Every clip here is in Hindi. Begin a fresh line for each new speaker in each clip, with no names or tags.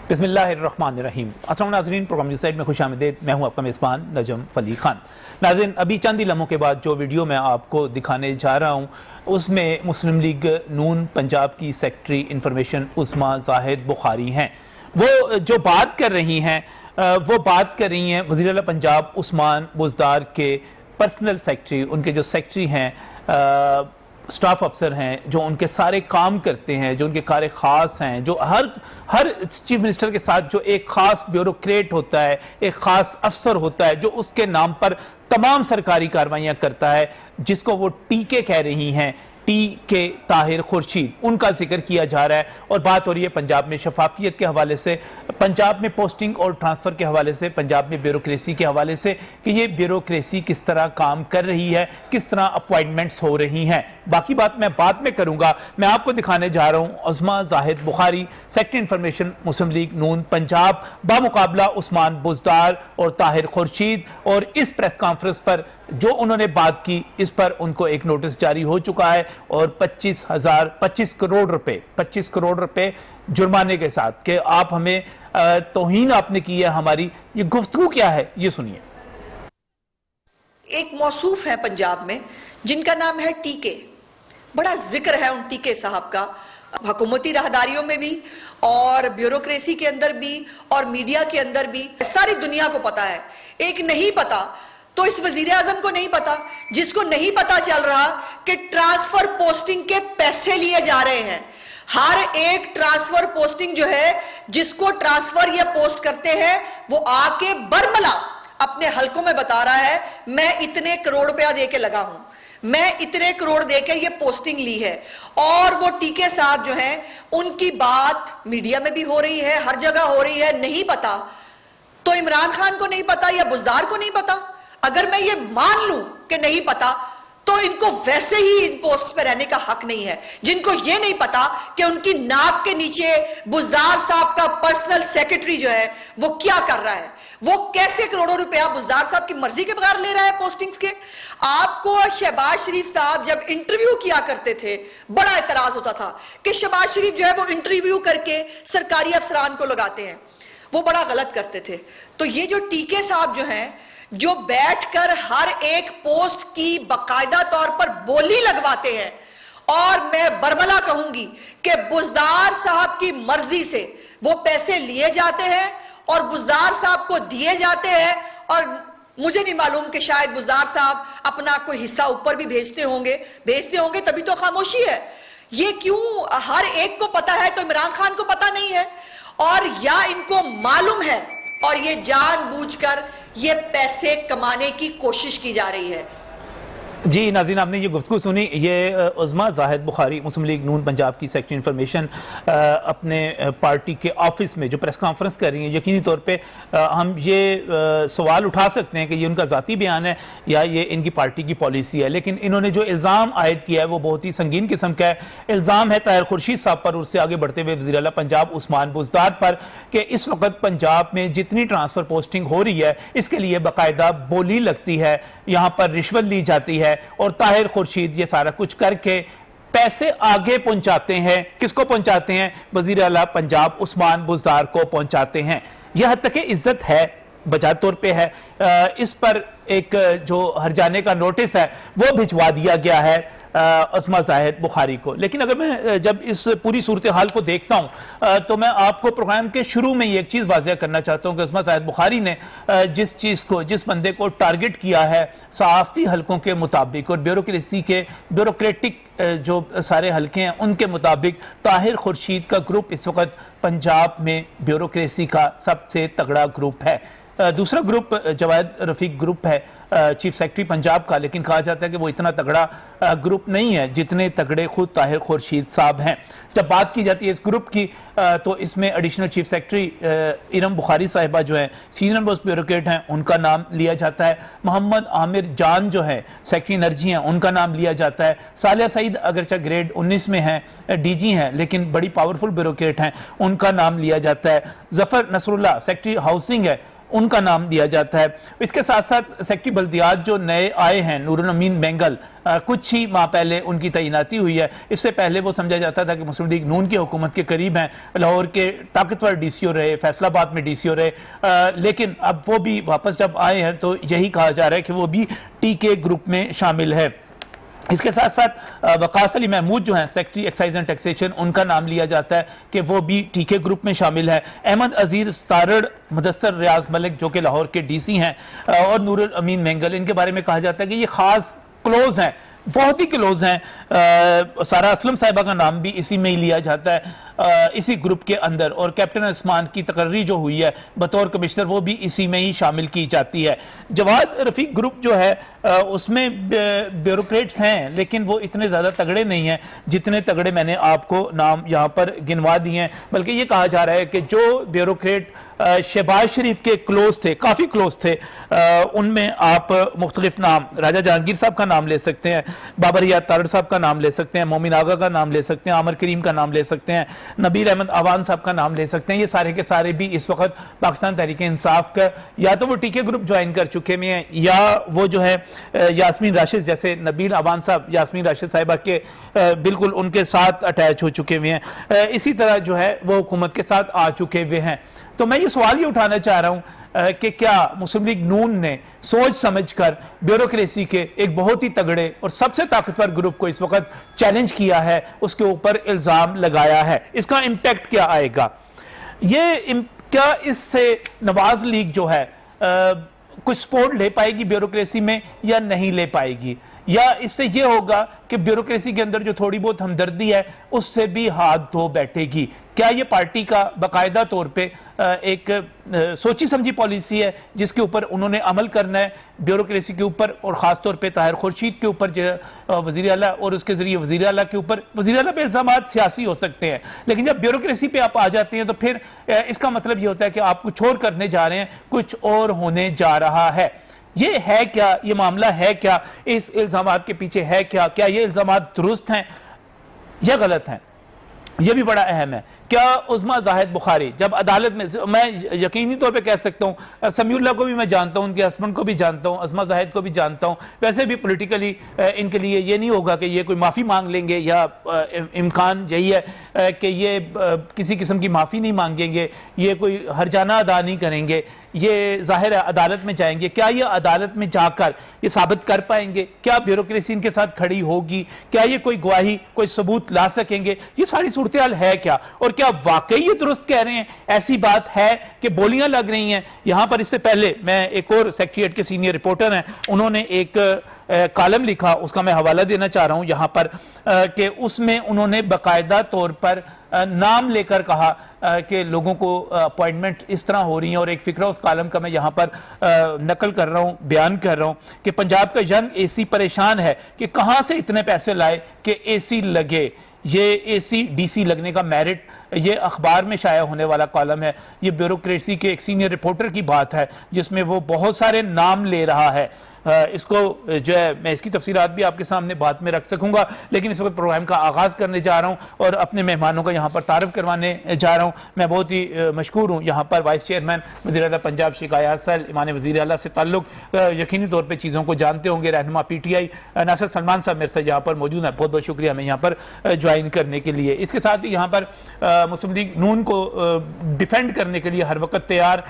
बिस्मिल्लाहिर्रहमानिर्रहीम। अस्सलाम नाज़रीन, प्रोग्राम न्यूज़ साइड में खुशामदीद। मैं हूं आपका मेज़बान नजम फली खान। नाज़रीन, अभी चंद ही लम्हों के बाद जो वीडियो मैं आपको दिखाने जा रहा हूं उसमें मुस्लिम लीग नून पंजाब की सेक्रेटरी इंफॉर्मेशन उस्मा जाहिद बुखारी हैं। वो जो बात कर रही हैं वो बात कर रही हैं वज़ीर आला पंजाब उस्मान बुज़दार के पर्सनल सेक्रेटरी, उनके जो सेक्रेटरी हैं, स्टाफ अफसर हैं, जो उनके सारे काम करते हैं, जो उनके कार्य ख़ास हैं, जो हर चीफ मिनिस्टर के साथ जो एक ख़ास ब्यूरोक्रेट होता है, एक ख़ास अफसर होता है जो उसके नाम पर तमाम सरकारी कार्रवाइयाँ करता है, जिसको वो टीके कह रही हैं, टी.के. ताहिर खुर्शीद, उनका जिक्र किया जा रहा है। और बात हो रही है पंजाब में शफाफियत के हवाले से, पंजाब में पोस्टिंग और ट्रांसफ़र के हवाले से, पंजाब में ब्यूरोक्रेसी के हवाले से कि ये ब्यूरोक्रेसी किस तरह काम कर रही है, किस तरह अपॉइंटमेंट्स हो रही हैं। बाकी बात मैं बाद में करूँगा। मैं आपको दिखाने जा रहा हूँ उस्मा जाहिद बुखारी, सेक्रेटरी इंफॉर्मेशन मुस्लिम लीग नून पंजाब, बामुकाबला उस्मान बुज़दार और ताहिर खुर्शीद। और इस प्रेस कॉन्फ्रेंस पर जो उन्होंने बात की, इस पर उनको एक नोटिस जारी हो चुका है और 25 करोड़ रुपए जुर्माने के साथ कि आप हमें तौहीन आपने की है हमारी। ये गुफ्तगू क्या है, ये सुनिए।
एक मौसूफ है पंजाब में जिनका नाम है टीके। बड़ा जिक्र है उन टीके साहब का हुकूमती राहदारियों में भी और ब्यूरोक्रेसी के अंदर भी और मीडिया के अंदर भी। सारी दुनिया को पता है। एक नहीं पता तो इस वजीर आजम को नहीं पता, जिसको नहीं पता चल रहा कि ट्रांसफर पोस्टिंग के पैसे लिए जा रहे हैं। हर एक ट्रांसफर पोस्टिंग जो है, जिसको ट्रांसफर या पोस्ट करते हैं, वो आके बरमला अपने हलकों में बता रहा है मैं इतने करोड़ रुपया दे के लगा हूं, मैं इतने करोड़ देकर ये पोस्टिंग ली है। और वो टीके साहब जो हैं, उनकी बात मीडिया में भी हो रही है, हर जगह हो रही है। नहीं पता तो इमरान खान को नहीं पता या बुज़दार को नहीं पता। अगर मैं ये मान लूं कि नहीं पता तो इनको वैसे ही इन पोस्ट पे रहने का हक नहीं है। जिनको ये नहीं पता कि उनकी नाक के नीचे बुज़दार साहब का पर्सनल सेक्रेटरी जो है वो क्या कर रहा है, वो कैसे करोड़ों रुपया बुज़दार साहब की मर्जी के बगैर ले रहा है पोस्टिंग्स के। आपको शहबाज शरीफ साहब जब इंटरव्यू किया करते थे, बड़ा एतराज होता था कि शहबाज शरीफ जो है वो इंटरव्यू करके सरकारी अफसरान को लगाते हैं, वो बड़ा गलत करते थे। तो ये जो टीके साहब जो हैं, जो बैठकर हर एक पोस्ट की बाकायदा तौर पर बोली लगवाते हैं, और मैं बरमला कहूंगी कि बुज़दार साहब की मर्जी से वो पैसे लिए जाते हैं और बुज़दार साहब को दिए जाते हैं। और मुझे नहीं मालूम कि शायद बुज़दार साहब अपना कोई हिस्सा ऊपर भी भेजते होंगे तभी तो खामोशी है। ये क्यों हर एक को पता है तो इमरान खान को पता नहीं है? और या इनको मालूम है और ये जानबूझकर ये पैसे कमाने की कोशिश की जा रही है।
जी नाज़रीन, आपने ये गुफ्तगू सुनी। ये उस्मा जाहिद बुखारी मुस्लिम लीग नून पंजाब की सेक्रेटरी इंफॉर्मेशन अपने पार्टी के ऑफिस में जो प्रेस कॉन्फ्रेंस कर रही हैं। यकीनी तौर पे हम ये सवाल उठा सकते हैं कि ये उनका ज़ाती बयान है या ये इनकी पार्टी की पॉलिसी है, लेकिन इन्होंने जो इल्ज़ाम आयद किया है वो बहुत ही संगीन किस्म का है। इल्ज़ाम है ताहिर खुर्शीद साहब पर, उससे आगे बढ़ते हुए वज़ीर आला पंजाब उस्मान बुज़दार पर कि इस वक्त पंजाब में जितनी ट्रांसफ़र पोस्टिंग हो रही है इसके लिए बाकायदा बोली लगती है, यहाँ पर रिश्वत ली जाती है और ताहिर खुर्शीद ये सारा कुछ करके पैसे आगे पहुंचाते हैं। किसको पहुंचाते हैं? वजीर आला पंजाब उस्मान बुज़दार को पहुंचाते हैं। यह हद तक इज्जत है, बजात तौर पे है। इस पर एक जो हरजाने का नोटिस है वो भिजवा दिया गया है उस्मा जाहिद बुखारी को। लेकिन अगर मैं जब इस पूरी सूरत हाल को देखता हूँ तो मैं आपको प्रोग्राम के शुरू में ये एक चीज़ वाज़ेह करना चाहता हूँ कि उस्मा जाहिद बुखारी ने जिस बंदे को टारगेट किया है सहाफ़ती हलकों के मुताबिक और ब्यूरोक्रेसी के ब्यूरोक्रेटिक जो सारे हलके हैं उनके मुताबिक, ताहिर खुर्शीद का ग्रुप इस वक्त पंजाब में ब्यूरोक्रेसी का सबसे तगड़ा ग्रुप है। दूसरा ग्रुप जवाद रफीक ग्रुप है, चीफ सेक्रेटरी पंजाब का, लेकिन कहा जाता है कि वो इतना तगड़ा ग्रुप नहीं है जितने तगड़े खुद ताहिर खुर्शीद साहब हैं। जब बात की जाती है इस ग्रुप की तो इसमें additional chief secretary Iram Bukhari साहिबा जो है सीनियर मोस्ट ब्यूरोक्रेट हैं, उनका नाम लिया जाता है। मोहम्मद आमिर जान जो है सेक्रेटरी एनर्जी हैं, उनका नाम लिया जाता है। सालिया सईद अगरचा ग्रेड 19 में हैं, डीजी हैं, लेकिन बड़ी पावरफुल ब्यूरोक्रेट हैं, उनका नाम लिया जाता है। जफर नसरुल्लाह सेक्रेटरी हाउसिंग है, उनका नाम दिया जाता है। इसके साथ साथ सेक्रेटरी बल्दियात जो नए आए हैं, नूरुल अमीन बेंगल, कुछ ही माह पहले उनकी तैनाती हुई है। इससे पहले वो समझा जाता था कि मुस्लिम लीग नून की हुकूमत के करीब हैं, लाहौर के ताकतवर डीसीओ रहे, फैसलाबाद में डीसीओ रहे, लेकिन अब वो भी वापस जब आए हैं तो यही कहा जा रहा है कि वो भी टीके ग्रुप में शामिल है। इसके साथ साथ वकास अली महमूद जो हैं सेक्रेटरी एक्साइज एंड टैक्सेशन, उनका नाम लिया जाता है कि वो भी टीके ग्रुप में शामिल है। अहमद अजीर तारड़, मुदस्सर रियाज मलिक जो कि लाहौर के डीसी हैं, और नूरुल अमीन बेंगल, इनके बारे में कहा जाता है कि ये खास क्लोज हैं, बहुत ही क्लोज हैं। सारा असलम साहिबा का नाम भी इसी में ही लिया जाता है, इसी ग्रुप के अंदर। और कैप्टन उस्मान की तकर्री जो हुई है बतौर कमिश्नर, वो भी इसी में ही शामिल की जाती है। जवाद रफीक ग्रुप जो है उसमें ब्यूरोक्रेट्स हैं, लेकिन वो इतने ज़्यादा तगड़े नहीं हैं जितने तगड़े मैंने आपको नाम यहाँ पर गिनवा दिए हैं। बल्कि ये कहा जा रहा है कि जो ब्यूरोक्रेट शहबाज शरीफ के क्लोज थे, काफ़ी क्लोज थे, उनमें आप मुख्तलिफ नाम, राजा जहांगीर साहब का नाम ले सकते हैं, बाबर याद तारड़ साहब का नाम ले सकते हैं, मोमिन आगा का नाम ले सकते हैं, आमर करीम का नाम ले सकते हैं, नबीर अहमद अवान साहब का नाम ले सकते हैं। ये सारे के सारे भी इस वक्त पाकिस्तान तहरीक इंसाफ का या तो वो टीके ग्रुप ज्वाइन कर चुके हैं, या वो जो है यास्मीन राशिद, जैसे नबील अवान साहब यास्मीन राशिद साहिबा के बिल्कुल उनके साथ अटैच हो चुके हुए हैं। इसी तरह जो है वो हुकूमत के साथ आ चुके हुए हैं। तो मैं ये सवाल ये उठाना चाह रहा हूं कि क्या मुस्लिम लीग नून ने सोच समझकर ब्यूरोक्रेसी के एक बहुत ही तगड़े और सबसे ताकतवर ग्रुप को इस वक्त चैलेंज किया है, उसके ऊपर इल्जाम लगाया है? इसका इम्पैक्ट क्या आएगा? क्या इससे नवाज लीग जो है कुछ सपोर्ट ले पाएगी ब्यूरोक्रेसी में या नहीं ले पाएगी? या इससे यह होगा कि ब्यूरोक्रेसी के अंदर जो थोड़ी बहुत हमदर्दी है उससे भी हाथ धो बैठेगी? क्या ये पार्टी का बाकायदा तौर पे एक सोची समझी पॉलिसी है जिसके ऊपर उन्होंने अमल करना है ब्यूरोक्रेसी के ऊपर, और ख़ास तौर पे ताहिर खुर्शीद के ऊपर जो वज़ीर आला, और उसके ज़रिए वज़ीर आला के ऊपर, वज़ीर आला पे इल्ज़ामात सियासी हो सकते हैं, लेकिन जब ब्यूरोक्रेसी पे आप आ जाते हैं तो फिर इसका मतलब ये होता है कि आप कुछ और करने जा रहे हैं, कुछ और होने जा रहा है। ये है क्या? ये मामला है क्या? इस इल्ज़ामात के पीछे है क्या? क्या ये इल्ज़ामात दुरुस्त हैं या गलत हैं? यह भी बड़ा अहम है। क्या उस्मा जाहिद बुखारी जब अदालत में, मैं यकीनी तौर पे कह सकता हूँ समीउल्लाह को भी मैं जानता हूँ, उनके हस्बैंड को भी जानता हूँ, उस्मा जाहिद को भी जानता हूँ, वैसे भी पॉलिटिकली इनके लिए ये नहीं होगा कि ये कोई माफ़ी मांग लेंगे, या इम्कान यही है कि ये किसी किस्म की माफ़ी नहीं मांगेंगे, ये कोई हरजाना अदा नहीं करेंगे, ये जाहिर है अदालत में जाएंगे। क्या ये अदालत में जाकर ये साबित कर पाएंगे? क्या ब्यूरोक्रेसी इनके साथ खड़ी होगी? क्या ये कोई गवाही, कोई सबूत ला सकेंगे? ये सारी सूरत हाल है क्या? और क्या वाकई ये दुरुस्त कह रहे हैं? ऐसी बात है कि बोलियां लग रही हैं यहां पर। इससे पहले मैं एक और सेक्रेटेरिएट के सीनियर रिपोर्टर हैं, उन्होंने एक कॉलम लिखा, उसका मैं हवाला देना चाह रहा हूं यहां पर, कि उसमें उन्होंने बाकायदा तौर पर नाम लेकर कहा कि लोगों को अपॉइंटमेंट इस तरह हो रही है। और एक फिक्रा उस कॉलम का मैं यहाँ पर नकल कर रहा हूँ, बयान कर रहा हूँ कि पंजाब का यंग एसी परेशान है कि कहाँ से इतने पैसे लाए कि एसी लगे। ये एसी डीसी लगने का मेरिट, ये अखबार में शाया होने वाला कॉलम है। ये ब्यूरोक्रेसी के एक सीनियर रिपोर्टर की बात है जिसमें वो बहुत सारे नाम ले रहा है। इसको जो है मैं इसकी तफसीलात भी आपके सामने बाद में रख सकूंगा, लेकिन इस वक्त प्रोग्राम का आगाज़ करने जा रहा हूं और अपने मेहमानों का यहाँ पर तारफ़ करवाने जा रहा हूं। मैं बहुत ही मशकूर हूँ यहाँ पर वाइस चेयरमैन वज़ीर आला पंजाब शिकायत सेल ईमान वज़ीर आला से ताल्लुक़ यकीनी तौर पर चीज़ों को जानते होंगे, रहनुमा PTI नासिर सलमान साहब मेरे साथ यहाँ पर मौजूद हैं। बहुत बहुत शुक्रिया हमें यहाँ पर ज्वाइन करने के लिए। इसके साथ ही यहाँ पर मुस्लिम लीग नून को डिफेंड करने के लिए हर वक्त तैयार,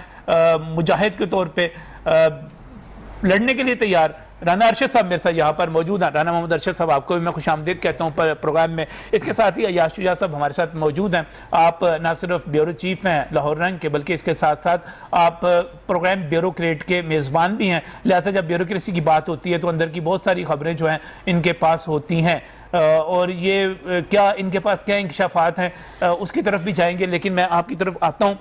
मुजाहिद के तौर पर लड़ने के लिए तैयार राना अरशद साहब मेरे साथ यहाँ पर मौजूद हैं। राना मोहम्मद अरशद साहब, आपको भी मैं खुशामदीद कहता हूँ प्रोग्राम में। इसके साथ ही अयाज शुजा साहब हमारे साथ मौजूद हैं। आप ना सिर्फ ब्यूरो चीफ हैं लाहौर रंग के, बल्कि इसके साथ साथ आप प्रोग्राम ब्यूरोक्रेट के मेज़बान भी हैं। लिहाजा जब ब्यूरोक्रेसी की बात होती है तो अंदर की बहुत सारी खबरें जो हैं इनके पास होती हैं, और ये क्या इनके पास क्या इंकशाफात हैं उसकी तरफ भी जाएंगे। लेकिन मैं आपकी तरफ आता हूँ।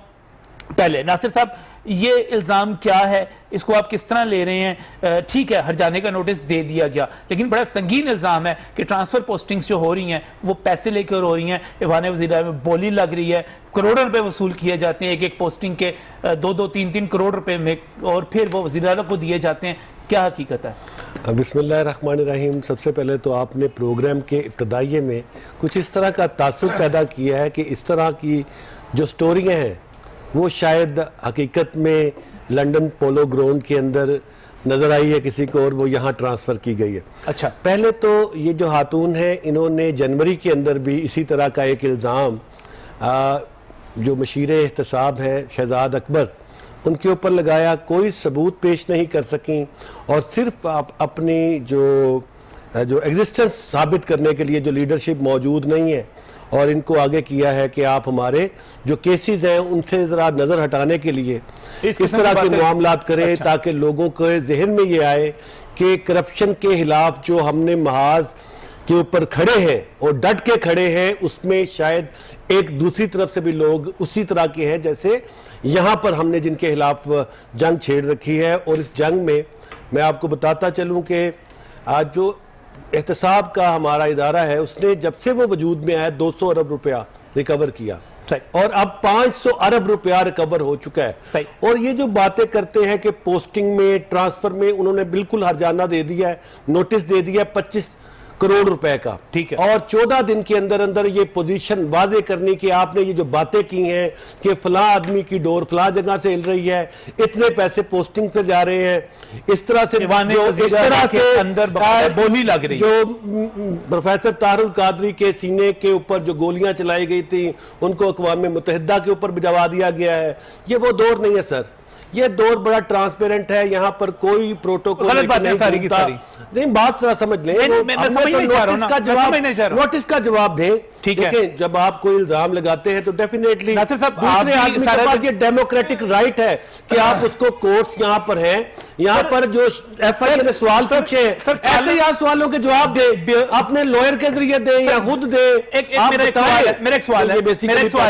पहले नासिर साहब, ये इल्ज़ाम क्या है, इसको आप किस तरह ले रहे हैं? ठीक है, हर जाने का नोटिस दे दिया गया, लेकिन बड़ा संगीन इल्ज़ाम है कि ट्रांसफ़र पोस्टिंग्स जो हो रही हैं वो पैसे लेकर हो रही हैं। ईवान वज़ीर में बोली लग रही है, करोड़ों रुपए वसूल किए जाते हैं एक एक पोस्टिंग के, 2-2, 3-3 करोड़ रुपए में, और फिर वो वज़ीर आला को दिए जाते हैं। क्या हकीकत है?
बिस्मिल्लाहिर्रहमानिर्रहीम। सबसे पहले तो आपने प्रोग्राम के इब्तदाइये में कुछ इस तरह का तासुब पैदा किया है कि इस तरह की जो स्टोरियाँ हैं वो शायद हकीकत में लंदन पोलो ग्राउंड के अंदर नजर आई है किसी को और वो यहाँ ट्रांसफर की गई है।
अच्छा,
पहले तो ये जो खातून है इन्होंने जनवरी के अंदर भी इसी तरह का एक इल्ज़ाम जो मशीर एहतसाब है शहजाद अकबर उनके ऊपर लगाया, कोई सबूत पेश नहीं कर सकें और सिर्फ अपनी जो एग्जिस्टेंस साबित करने के लिए जो लीडरशिप मौजूद नहीं है और इनको आगे किया है कि आप हमारे जो केसेस हैं उनसे ज़रा नज़र हटाने के लिए इस तरह के मामलात करें। अच्छा। ताकि लोगों के जहन में ये आए कि करप्शन के खिलाफ जो हमने महाज के ऊपर खड़े हैं और डट के खड़े हैं उसमें शायद एक दूसरी तरफ से भी लोग उसी तरह के हैं जैसे यहाँ पर हमने जिनके खिलाफ जंग छेड़ रखी है। और इस जंग में मैं आपको बताता चलूँ कि आज जो एहतसाब का हमारा इदारा है उसने जब से वो वजूद में आया 200 अरब रुपया रिकवर किया और अब 500 अरब रुपया रिकवर हो चुका है। और ये जो बातें करते हैं कि पोस्टिंग में ट्रांसफर में उन्होंने बिल्कुल हरजाना दे दिया है, नोटिस दे दिया है 25 करोड़ रुपए का। ठीक है। और 14 दिन के अंदर अंदर ये पोजीशन वाजे करनी कि आपने ये जो बातें की हैं कि फला आदमी की डोर फला जगह से हिल रही है, इतने पैसे पोस्टिंग पे जा रहे हैं, इस तरह से जो इस तरह के अंदर बोली लग रही जो प्रोफेसर तारुल कादरी के सीने के ऊपर जो गोलियां चलाई गई थी उनको अक़वाम मुत्तहिदा के ऊपर भिजवा दिया गया है। ये वो दौर नहीं है सर, ये दौर बड़ा ट्रांसपेरेंट है, यहाँ पर कोई प्रोटोकॉल नहीं। बात समझ लें, नोटिस का जवाब दें। ठीक है, जब आप कोई इल्जाम लगाते हैं तो डेफिनेटली दूसरे आदमी के पास ये डेमोक्रेटिक राइट है कि आप उसको कोर्स यहाँ पर हैं, यहाँ पर जो एफआईआर ने सवाल पूछे ऐसे ही आप सवालों के जवाब दे, अपने लॉयर के जरिए दे या खुद दे।
मेरा एक सवाल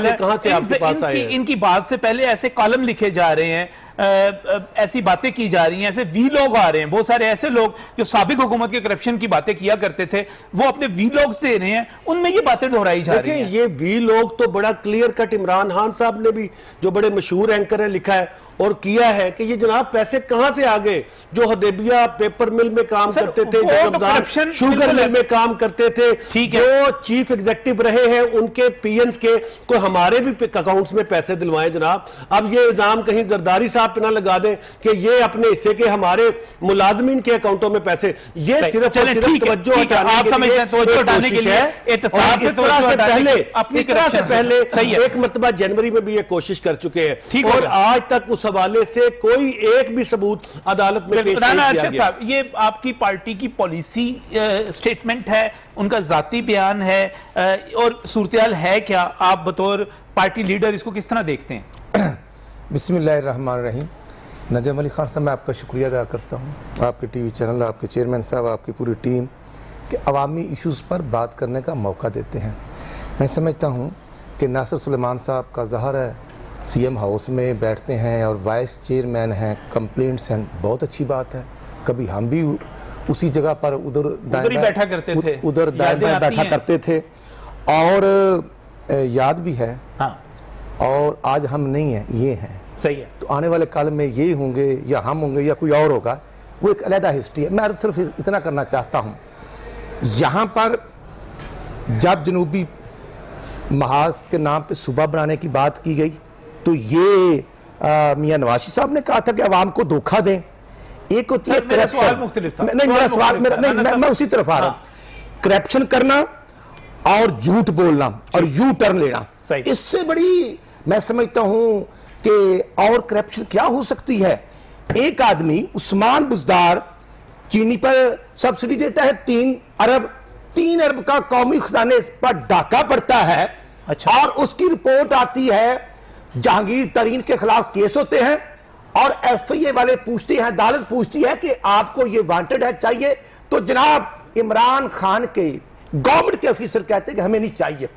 है कहाँ से आपके पास आए? इनकी बात से पहले ऐसे कॉलम लिखे जा रहे हैं, ऐसी बातें की जा रही हैं, ऐसे वी लोग आ रहे हैं, बहुत सारे ऐसे लोग जो साबिक हुकूमत के करप्शन की बातें किया करते थे वो अपने वी लोग्स दे रहे हैं, उनमें ये बातें दोहराई जा रही हैं।
ये वी लोग तो बड़ा क्लियर कट इमरान खान साहब ने भी जो बड़े मशहूर एंकर है लिखा है और किया है कि ये जनाब पैसे कहां से आ गए। जो हदेबिया पेपर मिल में काम करते थे, जो शुगर मिल में काम करते थे, जो चीफ एग्जीक्यूटिव रहे हैं उनके पीएन्स के को हमारे भी अकाउंट्स में पैसे दिलवाएं जनाब। अब ये इल्जाम कहीं जरदारी साहब पे ना लगा दें कि ये अपने हिस्से के हमारे मुलाजमीन के अकाउंटों में पैसे, ये सिर्फ तवज्जो हटाने के लिए पहले एक मरतबा जनवरी में भी ये कोशिश कर चुके हैं और आज तक उस हवाले से कोई एक भी सबूत अदालत में पेश नहीं किया गया।
ये आपकी पार्टी की पॉलिसी स्टेटमेंट है, उनका जाती बयान है और सूरत-ए-हाल है क्या? आप बतौर पार्टी लीडर इसको किस तरह देखते हैं?
बिस्मिल्लाहिर्रहमानिर्रहीम। नजम अली खान साहब, मैं आपका शुक्रिया अदा करता हूँ, आपके टीवी चैनल, आपके चेयरमैन साहब, आपकी पूरी टीम के अवामी इश्यूज़ पर बात करने का मौका देते हैं। मैं समझता हूँ कि नासिर सुलेमान साहब का ज़हर है, सीएम हाउस में बैठते हैं और वाइस चेयरमैन हैं, कंप्लेंट्स हैं, बहुत अच्छी बात है। कभी हम भी उसी जगह पर उधर
बैठा करते थे,
उधर दाएं बैठा करते थे और याद भी है। हाँ। और आज हम नहीं हैं, ये हैं।
सही है।
तो आने वाले काल में ये होंगे या हम होंगे या कोई और होगा, वो एक अलग हिस्ट्री है। मैं सिर्फ इतना करना चाहता हूँ, यहाँ पर जब जनूबी महाज के नाम पे सूबा बनाने की बात की गई तो ये मियां नवाज साहब ने कहा था कि अवाम को धोखा दें। एक होती है करप्शन, नहीं मेरा सवाल मैं उसी तरफ आ रहा हूं, करप्शन करना और झूठ बोलना और यू टर्न लेना, इससे बड़ी मैं समझता हूं कि और करप्शन क्या हो सकती है। एक आदमी उस्मान बुज़दार चीनी पर सब्सिडी देता है 3 अरब का कौमी खजाने पर डाका पड़ता है। अच्छा। और उसकी रिपोर्ट आती है, जहांगीर तरीन के खिलाफ केस होते हैं और एफआईए वाले पूछते हैं, अदालत पूछती है कि आपको ये वांटेड है चाहिए, तो जनाब इमरान खान के गवर्नमेंट के ऑफिसर कहते हैं कि हमें नहीं चाहिए।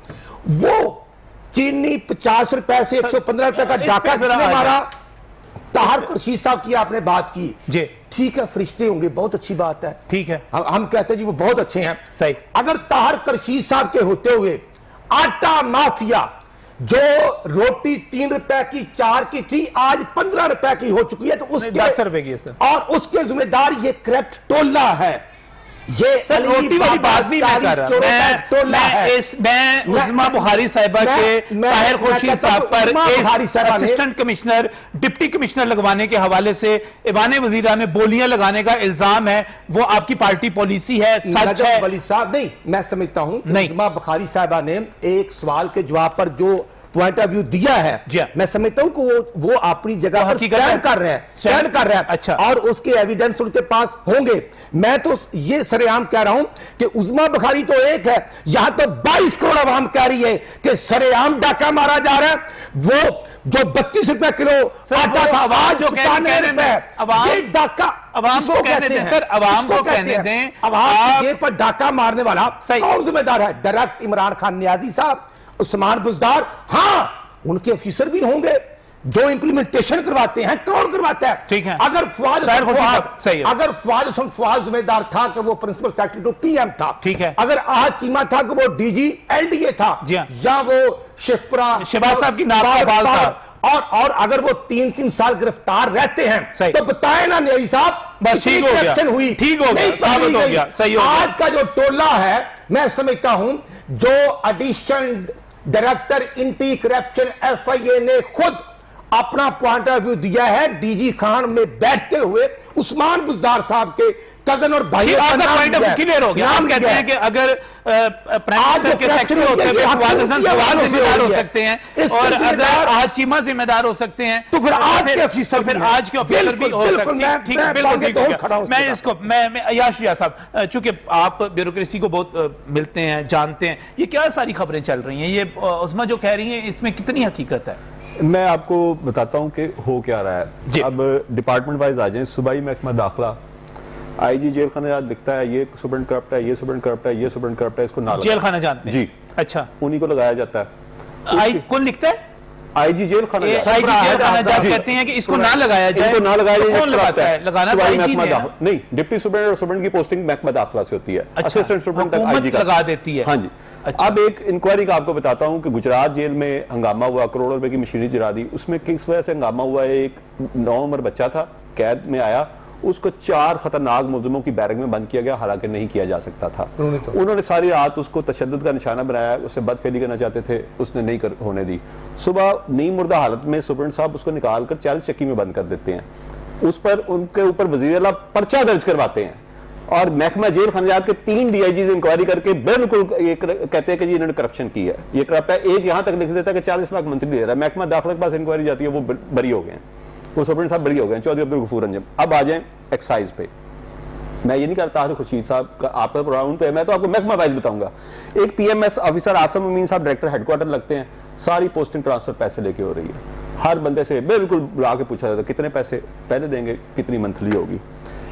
वो चीनी 50 रुपए से 115 रुपए का डाका किसने मारा? ताहर रशीद साहब की आपने बात की जी, ठीक है, फरिश्ते होंगे, बहुत अच्छी बात है, ठीक है, हम कहते हैं जी वो बहुत अच्छे हैं। सही। अगर ताहर रशीद साहब के होते हुए आटा माफिया जो रोटी 3 रुपए की 4 की थी आज 15 रुपए की हो चुकी है, तो उसके 10 रुपए की है और उसके जिम्मेदार ये करप्ट टोला है। ये
रोटी वाली बात भी मैं कर रहा हूं। मैं उस्मा बुखारी साहिबा के ताहिर खुर्शीद साहब पर असिस्टेंट कमिश्नर डिप्टी कमिश्नर लगवाने के हवाले से ईवान वजीरा में बोलियां लगाने का इल्जाम है, वो आपकी पार्टी पॉलिसी है, सच है?
वली साहब नहीं, मैं समझता हूं कि उस्मा बुखारी साहिबा ने एक सवाल के जवाब पर जो पॉइंट ऑफ व्यू दिया है, मैं समझता हूं कि वो अपनी जगह पर स्टैंड कर रहे हैं,
अच्छा,
और उसके एविडेंस उनके पास होंगे। मैं तो ये सरेआम कह रहा हूं कि उस्मा बुखारी तो एक है, यहां तो 22 करोड़ आवाम कह रही है कि सरेआम डाका मारा जा रहा है। वो जो 32 रुपए किलो आटा था, आज 95 रुपए, ये डाका
अवाम को कहने दें सर, अवाम को कहने दें।
अवाम ये पर डाका मारने वाला कौन जिम्मेदार है? डायरेक्ट इमरान खान नियाजी साहब, उस्मान बुजदार, हाँ उनके ऑफिसर भी होंगे जो इंप्लीमेंटेशन करवाते हैं। कौन करवाता है?
ठीक है।
अगर फवाद जिम्मेदार था कि वो प्रिंसिपल सेक्रेटरी टू पीएम था,
ठीक है।
अगर आज चीमा था कि वो डीजी एलडीए था, या वो शेखपुरा
शहबाज साहब की नाक का बाल था,
और अगर वो 3-3 साल गिरफ्तार रहते हैं तो बताए ना न्यायी साहब,
बस ठीक हो गया,
हुई,
ठीक हो गया, साबित हो गया, सही हो गया।
आज का जो टोला है, मैं समझता हूं जो additional director anti corruption FIA ने खुद अपना पॉइंट ऑफ व्यू दिया है, डीजी खान में बैठते हुए उस्मान बुजदार साहब के कजन और भाई
का पॉइंट ऑफ व्यू क्लियर हो गया। हम कहते हैं कि अगर प्राइम मिनिस्टर के सेक्रेटरी होते हैं फवाद हसन फवाद जिम्मेदार हो सकते हैं, और अगर आज चीमा जिम्मेदार हो सकते हैं,
तो फिर आज के ऑफिसर
भी हो सकते हैं। ठीक है, बिल्कुल। मैं इसको मैं अयाशिया साहब, चूंकि आप ब्यूरोक्रेसी को बहुत मिलते हैं, जानते हैं, ये क्या सारी खबरें चल रही हैं, ये उस्मा जो कह रही हैं, इसमें कितनी हकीकत है?
मैं आपको बताता हूं कि हो क्या रहा है। अब डिपार्टमेंट वाइज आ जाए। सूबाई महकमा दाखिला, आईजी जेल खाना दिखता है, ये सुप्रीम करप्ट है, ये सुप्रीम करप्ट है, ये सुप्रीम करप्ट है, इसको ना
जेल खाना जानते हैं
जी,
अच्छा,
उन्हीं को लगाया जाता है।
कौन लिखता है?
आईजी जेल खाना
कहते हैं कि इसको ना लगाया जाए,
इसको ना लगाया जाए।
कौन लगाता है? लगाना तो आईजी ने है।
नहीं, डिप्टी सुप्रीम और सुप्रीम की पोस्टिंग महकमा दाखिला से होती है, असिस्टेंट सुप्रीम तक आईजी
लगा देती है।
हाँ जी। अच्छा। अब एक इंक्वायरी का आपको बताता हूं कि गुजरात जेल में हंगामा हुआ, करोड़ों रुपए की मशीनरी जला दी। उसमें किस वजह से हंगामा हुआ है? एक 9 उम्र बच्चा था, कैद में आया, उसको 4 खतरनाक मुलजिमों की बैरक में बंद किया गया, हालांकि नहीं किया जा सकता था। उन्होंने सारी रात उसको तशद्दुद का निशाना बनाया, उससे बदफेली करना चाहते थे, उसने नहीं होने दी। सुबह नींद मुर्दा हालत में सुप्रीम साहब उसको निकाल कर 40 चक्की में बंद कर देते हैं। उस पर उनके ऊपर वजीर आला पर्चा दर्ज करवाते हैं, और महकमा जेल खंजात के 3 डीआईजी इंक्वायरी करके बिल्कुल कहते हैं कि जी इन्होंने करप्शन की है, ये करप्ट है। एक यहां तक लिख देता है कि 40 लाख मंथली दे रहा है। महकमा दाखिला के पास इंक्वायरी जाती है, वो बरी हो गए हैं, वो सुप्रीम साहब बरी हो गए हैं, चौधरी अब्दुल गफूर अंजम। अब आ जाए एक्साइज पे। मैं ये नहीं करता खुर्शीद साहब का आपका प्रोग्राम पे, मैं तो आपको महकमा वाइज बताऊंगा। एक पीएमएस ऑफिसर आसम अमीन साहब डायरेक्टर हेडक्वार्टर लगते हैं, सारी पोस्टिंग ट्रांसफर पैसे लेके हो रही है। हर बंदे से बिल्कुल बुला के पूछा जाता है कितने पैसे पहले देंगे, कितनी मंथली होगी।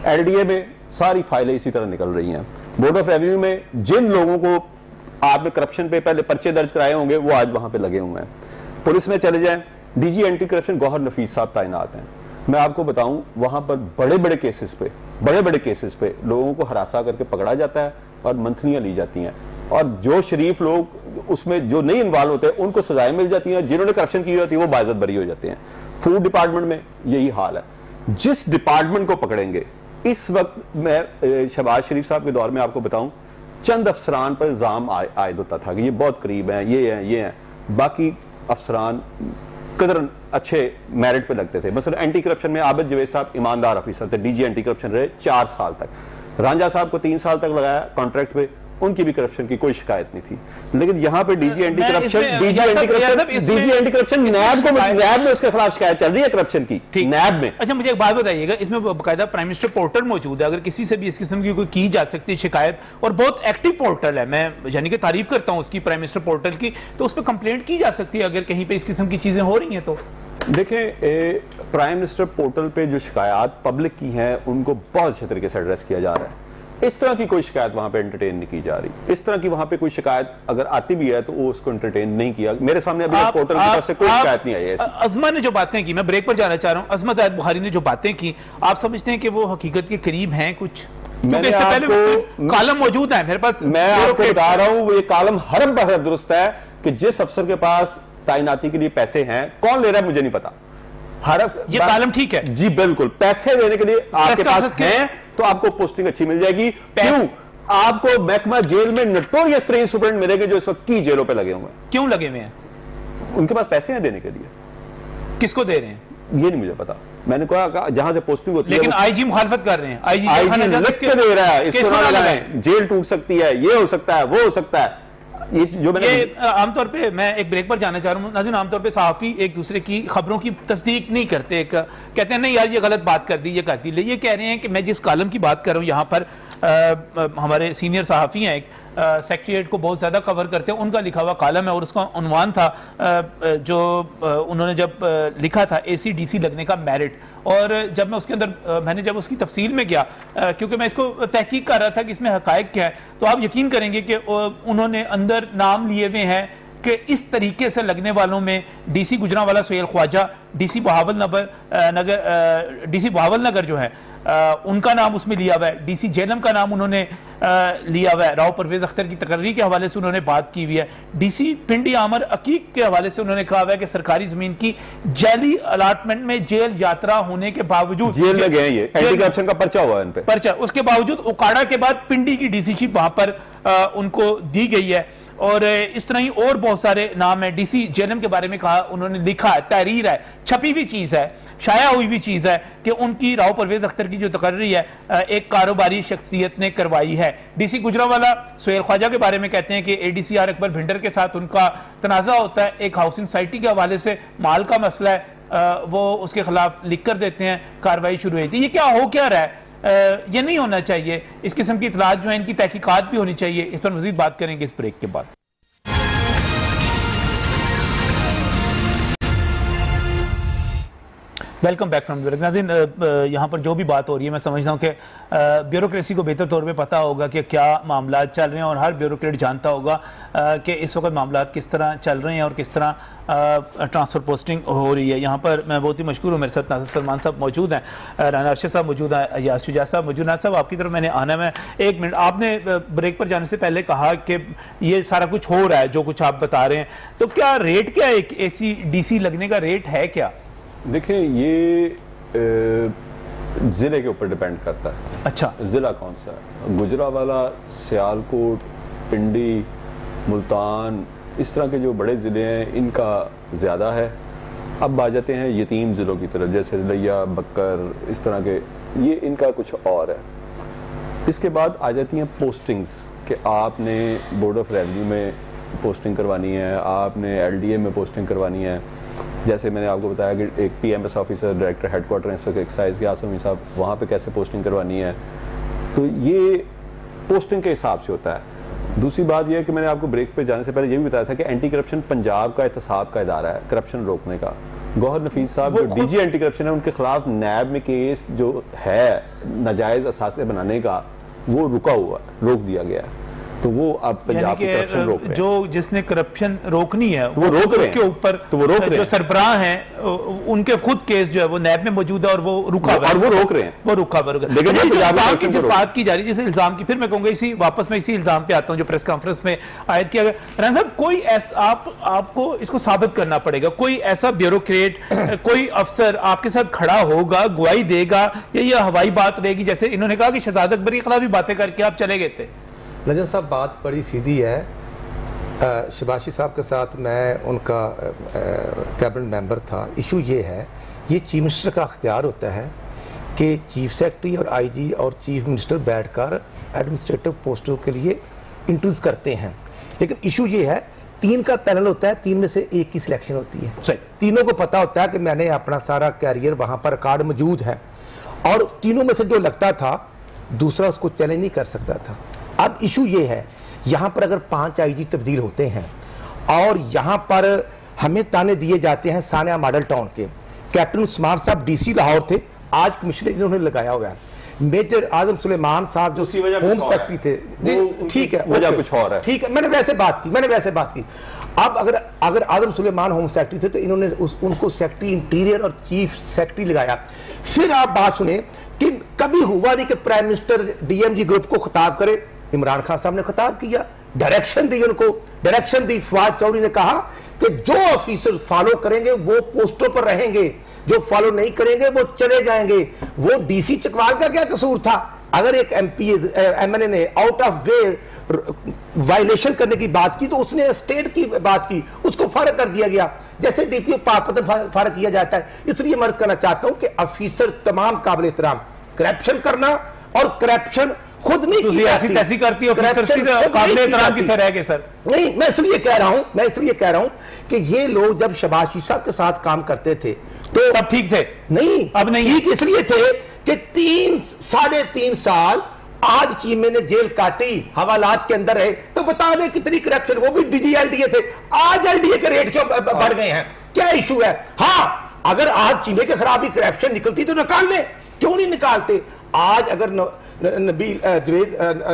एलडीए में सारी फाइलें इसी तरह निकल रही हैं। बोर्ड ऑफ रेवेन्यू में जिन लोगों को आपने करप्शन पे पहले पर्चे दर्ज कराए होंगे, वो आज वहां पे लगे हुए हैं। पुलिस में चले जाएं, डीजी एंटी करप्शन गौहर नफीस साहब तैनात हैं। मैं आपको बताऊं, वहां पर बड़े बड़े केसेस पे लोगों को हरासा करके पकड़ा जाता है और मंथलियां ली जाती हैं, और जो शरीफ लोग उसमें जो नहीं इन्वॉल्व होते उनको सजाएं मिल जाती हैं, जिन्होंने करप्शन की होती है वो बाइज्जत बरी हो जाते हैं। फूड डिपार्टमेंट में यही हाल है। जिस डिपार्टमेंट को पकड़ेंगे, इस वक्त मैं शहबाज शरीफ साहब के दौर में आपको बताऊं, चंद अफसरान पर इल्जाम आयद होता था कि ये बहुत करीब हैं, ये हैं, बाकी अफसरान कदर अच्छे मेरिट पे लगते थे। मसलन एंटी करप्शन में आबिद जवेद साहब ईमानदार ऑफिसर थे, डीजी एंटी करप्शन रहे 4 साल तक। रांझा साहब को 3 साल तक लगाया कॉन्ट्रैक्ट पे, उनकी भी करप्शन की कोई शिकायत नहीं थी। लेकिन यहां पे डीजी एंटी करप्शन नैब में उसके खिलाफ शिकायत चल रही है करप्शन की, नैब में।
अच्छा, मुझे एक बात बताइएगा, इसमें बाकायदा प्राइम मिनिस्टर पोर्टल मौजूद है, अगर किसी से भी इस किस्म की कोई की जा सकती है शिकायत, और बहुत एक्टिव पोर्टल है, मैं यानी कि तारीफ करता हूं उसकी, प्राइम मिनिस्टर पोर्टल की, तो उस पर कंप्लेंट की जा सकती है अगर कहीं पे इस किस्म की चीजें हो रही हैं तो।
देखें, प्राइम मिनिस्टर पोर्टल पे जो शिकायत पब्लिक की हैं उनको बहुत अच्छे तरीके से एड्रेस किया जा रहा है। इस तरह की कोई शिकायत वहां पे एंटरटेन नहीं की जा रही। इस तरह की वहां पे कोई शिकायत अगर आती भी है तो वो उसको एंटरटेन नहीं किया। मेरे सामने अभी पोर्टल की तरफ से कोई शिकायत नहीं आई है।
अज़मा ने जो बातें की, मैं ब्रेक पर जाना चाह रहा हूं, अज़मा ज़ाहिद बुखारी ने जो बातें की, आप समझते हैं कि वो हकीकत के करीब हैं कुछ?
मैंने आपको
कॉलम मौजूद है मेरे पास,
मैं आपको बता रहा हूं, ये कॉलम हरम पर दुरुस्त है कि जिस अफसर के पास तैनाती के लिए पैसे हैं, कौन ले रहा है मुझे नहीं पता।
ये कॉलम ठीक है
जी, बिल्कुल। पैसे देने के लिए आपके पास हैं तो आपको पोस्टिंग अच्छी मिल जाएगी। क्यों? आपको महकमा जेल में नोटोरियस तरीन सुपरिटेंडेंट मिलेंगे जो इस वक्त की जेलों पे लगे हुए हैं।
क्यों लगे हुए हैं?
उनके पास पैसे हैं देने के लिए।
किसको दे रहे हैं?
ये नहीं मुझे पता। मैंने कहा जहां से पोस्टिंग होती है,
लेकिन आईजी मुखालफत कर रहे हैं, आईजी
लिफ्ट दे रहा है, इसको ना लगाएं, जेल टूट सकती है, ये हो सकता है, वो हो सकता है। ये जो मैंने
आमतौर पे मैं एक ब्रेक पर जाना चाह रहा हूँ नाज़रीन, आमतौर पे सहाफ़ी एक दूसरे की खबरों की तस्दीक नहीं करते, कहते हैं नहीं यार ये गलत बात कर दी, ये कर दी। ये कह रहे हैं कि मैं जिस कॉलम की बात कर रहा हूँ यहाँ पर हमारे सीनियर सहाफ़ी हैं, एक सेक्रेटरीट को बहुत ज़्यादा कवर करते हैं, उनका लिखा हुआ कॉलम है और उसका उन्वान था जो उन्होंने जब लिखा था AC/DC लगने का मेरिट। और जब मैं उसके अंदर मैंने जब उसकी तफसील में गया, क्योंकि मैं इसको तहकीक कर रहा था कि इसमें हकायक क्या है, तो आप यकीन करेंगे कि उन्होंने अंदर नाम लिए हुए हैं कि इस तरीके से लगने वालों में DC गुजरांवाला सुहेल ख्वाजा, DC बहावल नगर जो है उनका नाम उसमें लिया हुआ है, DC जेलम का नाम उन्होंने लिया हुआ है, राव परवेज अख्तर की तकर्री के हवाले से उन्होंने बात की हुई है, DC पिंडी आमर अकीक के हवाले से उन्होंने कहा हुआ है कि सरकारी जमीन की जाली अलाटमेंट में जेल यात्रा होने के बावजूद
जेल में गए, ये एंटी करप्शन का पर्चा हुआ है इन पे,
पर्चा, उसके बावजूद उकाड़ा के बाद पिंडी की DCशिप वहां पर उनको दी गई है। और इस तरह ही और बहुत सारे नाम है। DC जेलम के बारे में कहा, उन्होंने लिखा है, तहरीर है, छपी हुई चीज है, शाया हुई भी चीज है कि उनकी राव परवेज अख्तर की जो तकर्री है एक कारोबारी शख्सियत ने करवाई है। DC गुजरांवाला सुहेल ख्वाजा के बारे में कहते हैं कि ADCR अकबर भिंडर के साथ उनका तनाज़ा होता है, एक हाउसिंग सोसाइटी के हवाले से माल का मसला है, वो उसके खिलाफ लिख कर देते हैं, कार्रवाई शुरू हुई थी। ये क्या हो क्या रहा है, ये नहीं होना चाहिए, इस किस्म की इतलात जो है इनकी तहकीकात भी होनी चाहिए। इस पर मजीद बात करेंगे इस ब्रेक के बाद। Welcome back from break. नाज़रीन, यहाँ पर जो भी बात हो रही है मैं समझता हूँ कि ब्यूरोक्रेसी को बेहतर तौर पे पता होगा कि क्या मामला चल रहे हैं, और हर ब्यूरोक्रेट जानता होगा कि इस वक्त मामला किस तरह चल रहे हैं और किस तरह ट्रांसफ़र पोस्टिंग हो रही है। यहाँ पर मैं बहुत ही मशहूर हूँ, मेरे साथ नासिर सलमान साहब मौजूद हैं, राना अरशद साहब मौजूद हैं, अयाज शुजा साहब मौजूद हैं। साहब आपकी तरफ मैंने आना है, एक मिनट, आपने ब्रेक पर जाने से पहले कहा कि ये सारा कुछ हो रहा है जो कुछ आप बता रहे हैं, तो क्या रेट क्या है, एक AC/DC लगने का रेट है क्या?
देखिए, ये जिले के ऊपर डिपेंड करता है।
अच्छा,
जिला कौन सा है? गुजरांवाला, सियालकोट, पिंडी, मुल्तान, इस तरह के जो बड़े ज़िले हैं इनका ज़्यादा है। अब आ जाते हैं यतीम ज़िलों की तरफ, जैसे लिया, बक्कर, इस तरह के, ये इनका कुछ और है। इसके बाद आ जाती हैं पोस्टिंग्स कि आपने बोर्ड ऑफ रेवेन्यू में पोस्टिंग करवानी है, आपने LDA में पोस्टिंग करवानी है। जैसे मैंने आपको बताया कि एक PMS officer, director headquarter inspector excise के आसमी साहब, वहाँ पे कैसे पोस्टिंग करवानी है, तो ये पोस्टिंग के हिसाब से होता है। दूसरी बात यह है कि मैंने आपको ब्रेक पे जाने से पहले ये भी बताया था कि एंटी करप्शन पंजाब का एहतसाब का इदारा है करप्शन रोकने का। गौहर नफीस साहब जो DG एंटी करप्शन है, उनके खिलाफ नैब में केस जो है नाजायज असासे बनाने का, वो रुका हुआ, रोक दिया गया है। तो वो अब पंजाब की करप्शन रोक रहे हैं।
जो जिसने करप्शन रोकनी है
वो रोक रहे हैं,
उसके ऊपर
तो वो रोक रहे हैं।
जो सरबराह हैं उनके खुद केस जो है वो नैब में मौजूद है और वो रुका हुआ है,
और वो रोक रहे हैं,
वो रुका हुआ।
लेकिन
इल्जाम की जो बात की जा रही है, जैसे इल्जाम की, फिर मैं कहूंगा इसी वापस मैं इसी इल्जाम पे आता हूं जो प्रेस कॉन्फ्रेंस में आयद किया गया। राना साहब, कोई आपको इसको साबित करना पड़ेगा, कोई ऐसा ब्यूरोक्रेट, कोई अफसर आपके साथ खड़ा होगा, गवाही देगा, या ये हवाई बात रहेगी जैसे इन्होंने कहा कि शहजाद अकबर के खिलाफ भी बातें करके आप चले गए थे?
नजर साहब, बात बड़ी सीधी है। शबाशी साहब के साथ मैं उनका कैबिनेट मेंबर था। इशू ये है, ये चीफ मिनिस्टर का अख्तियार होता है कि चीफ सेक्रेटरी और IG और चीफ मिनिस्टर बैठकर एडमिनिस्ट्रेटिव पोस्टों के लिए इंटरव्यूज करते हैं। लेकिन इशू ये है, 3 का पैनल होता है, 3 में से 1 की सिलेक्शन होती है।
सही,
तीनों को पता होता है कि मैंने अपना सारा कैरियर वहाँ पर रिकॉर्ड मौजूद है, और तीनों में से जो लगता था दूसरा उसको चैलेंज नहीं कर सकता था। अब इशू ये है, यहाँ पर अगर 5 IG तब्दील होते हैं और यहाँ पर हमें ताने दिए जाते हैं सानिया मॉडल टाउन के, कैप्टन उस्मान साहब DC लाहौर थे, आज कमिश्नर इन्होंने लगाया हुआ है, मेजर आजम सुलेमान साहब जो होम सेक्रेटरी थे, ठीक है,
वजह कुछ और है,
ठीक है, मैंने वैसे बात की। अब अगर आजम सुलेमान होम सेक्रेटरी थे तो इन्होंने उनको सेक्रेटरी इंटीरियर और चीफ सेक्रेटरी लगाया। फिर आप बात सुने कि कभी हुआ नहीं कि प्राइम मिनिस्टर DMG ग्रुप को खिताब करे, इमरान खान साहब ने खिताब किया, डायरेक्शन दी उनको, डायरेक्शन दी। फवाद चौधरी ने कहा कि जो ऑफिसर फॉलो करेंगे वो पोस्टों पर रहेंगे, जो फॉलो नहीं करेंगे वो चले जाएंगे। वो DC चकवाल का क्या कसूर था? अगर एक MLA ने आउट ऑफ वे वायलेशन करने की बात की तो उसने स्टेट की बात की, उसको फारग कर दिया गया। जैसे डीपीओ पाक फारग किया जाता है। इसलिए मैं अर्ज करना चाहता हूं कि अफीसर तमाम काबिल एहतराम, करप्शन करना और करप्शन खुद नहीं की जाती,
ऐसी करती है काबिल एहतराम की तरह के सर।
नहीं, मैं इसलिए कह रहा हूं कि ये लोग जब शहबाज शरीफ साहब के साथ काम करते थे तो
तब ठीक थे,
नहीं
अब नहीं।
ठीक इसलिए थे कि 3-3.5 साल आज चीमे ने जेल काटी, हवालात के अंदर है, तो बता दें कितनी करप्शन, वो भी डीजी एलडीए थे। आज एलडीए के रेट क्यों बढ़ गए हैं, क्या इशू है? हाँ, अगर आज चीमे के खिलाफ भी करप्शन निकलती तो निकाल लें, क्यों नहीं निकालते? आज अगर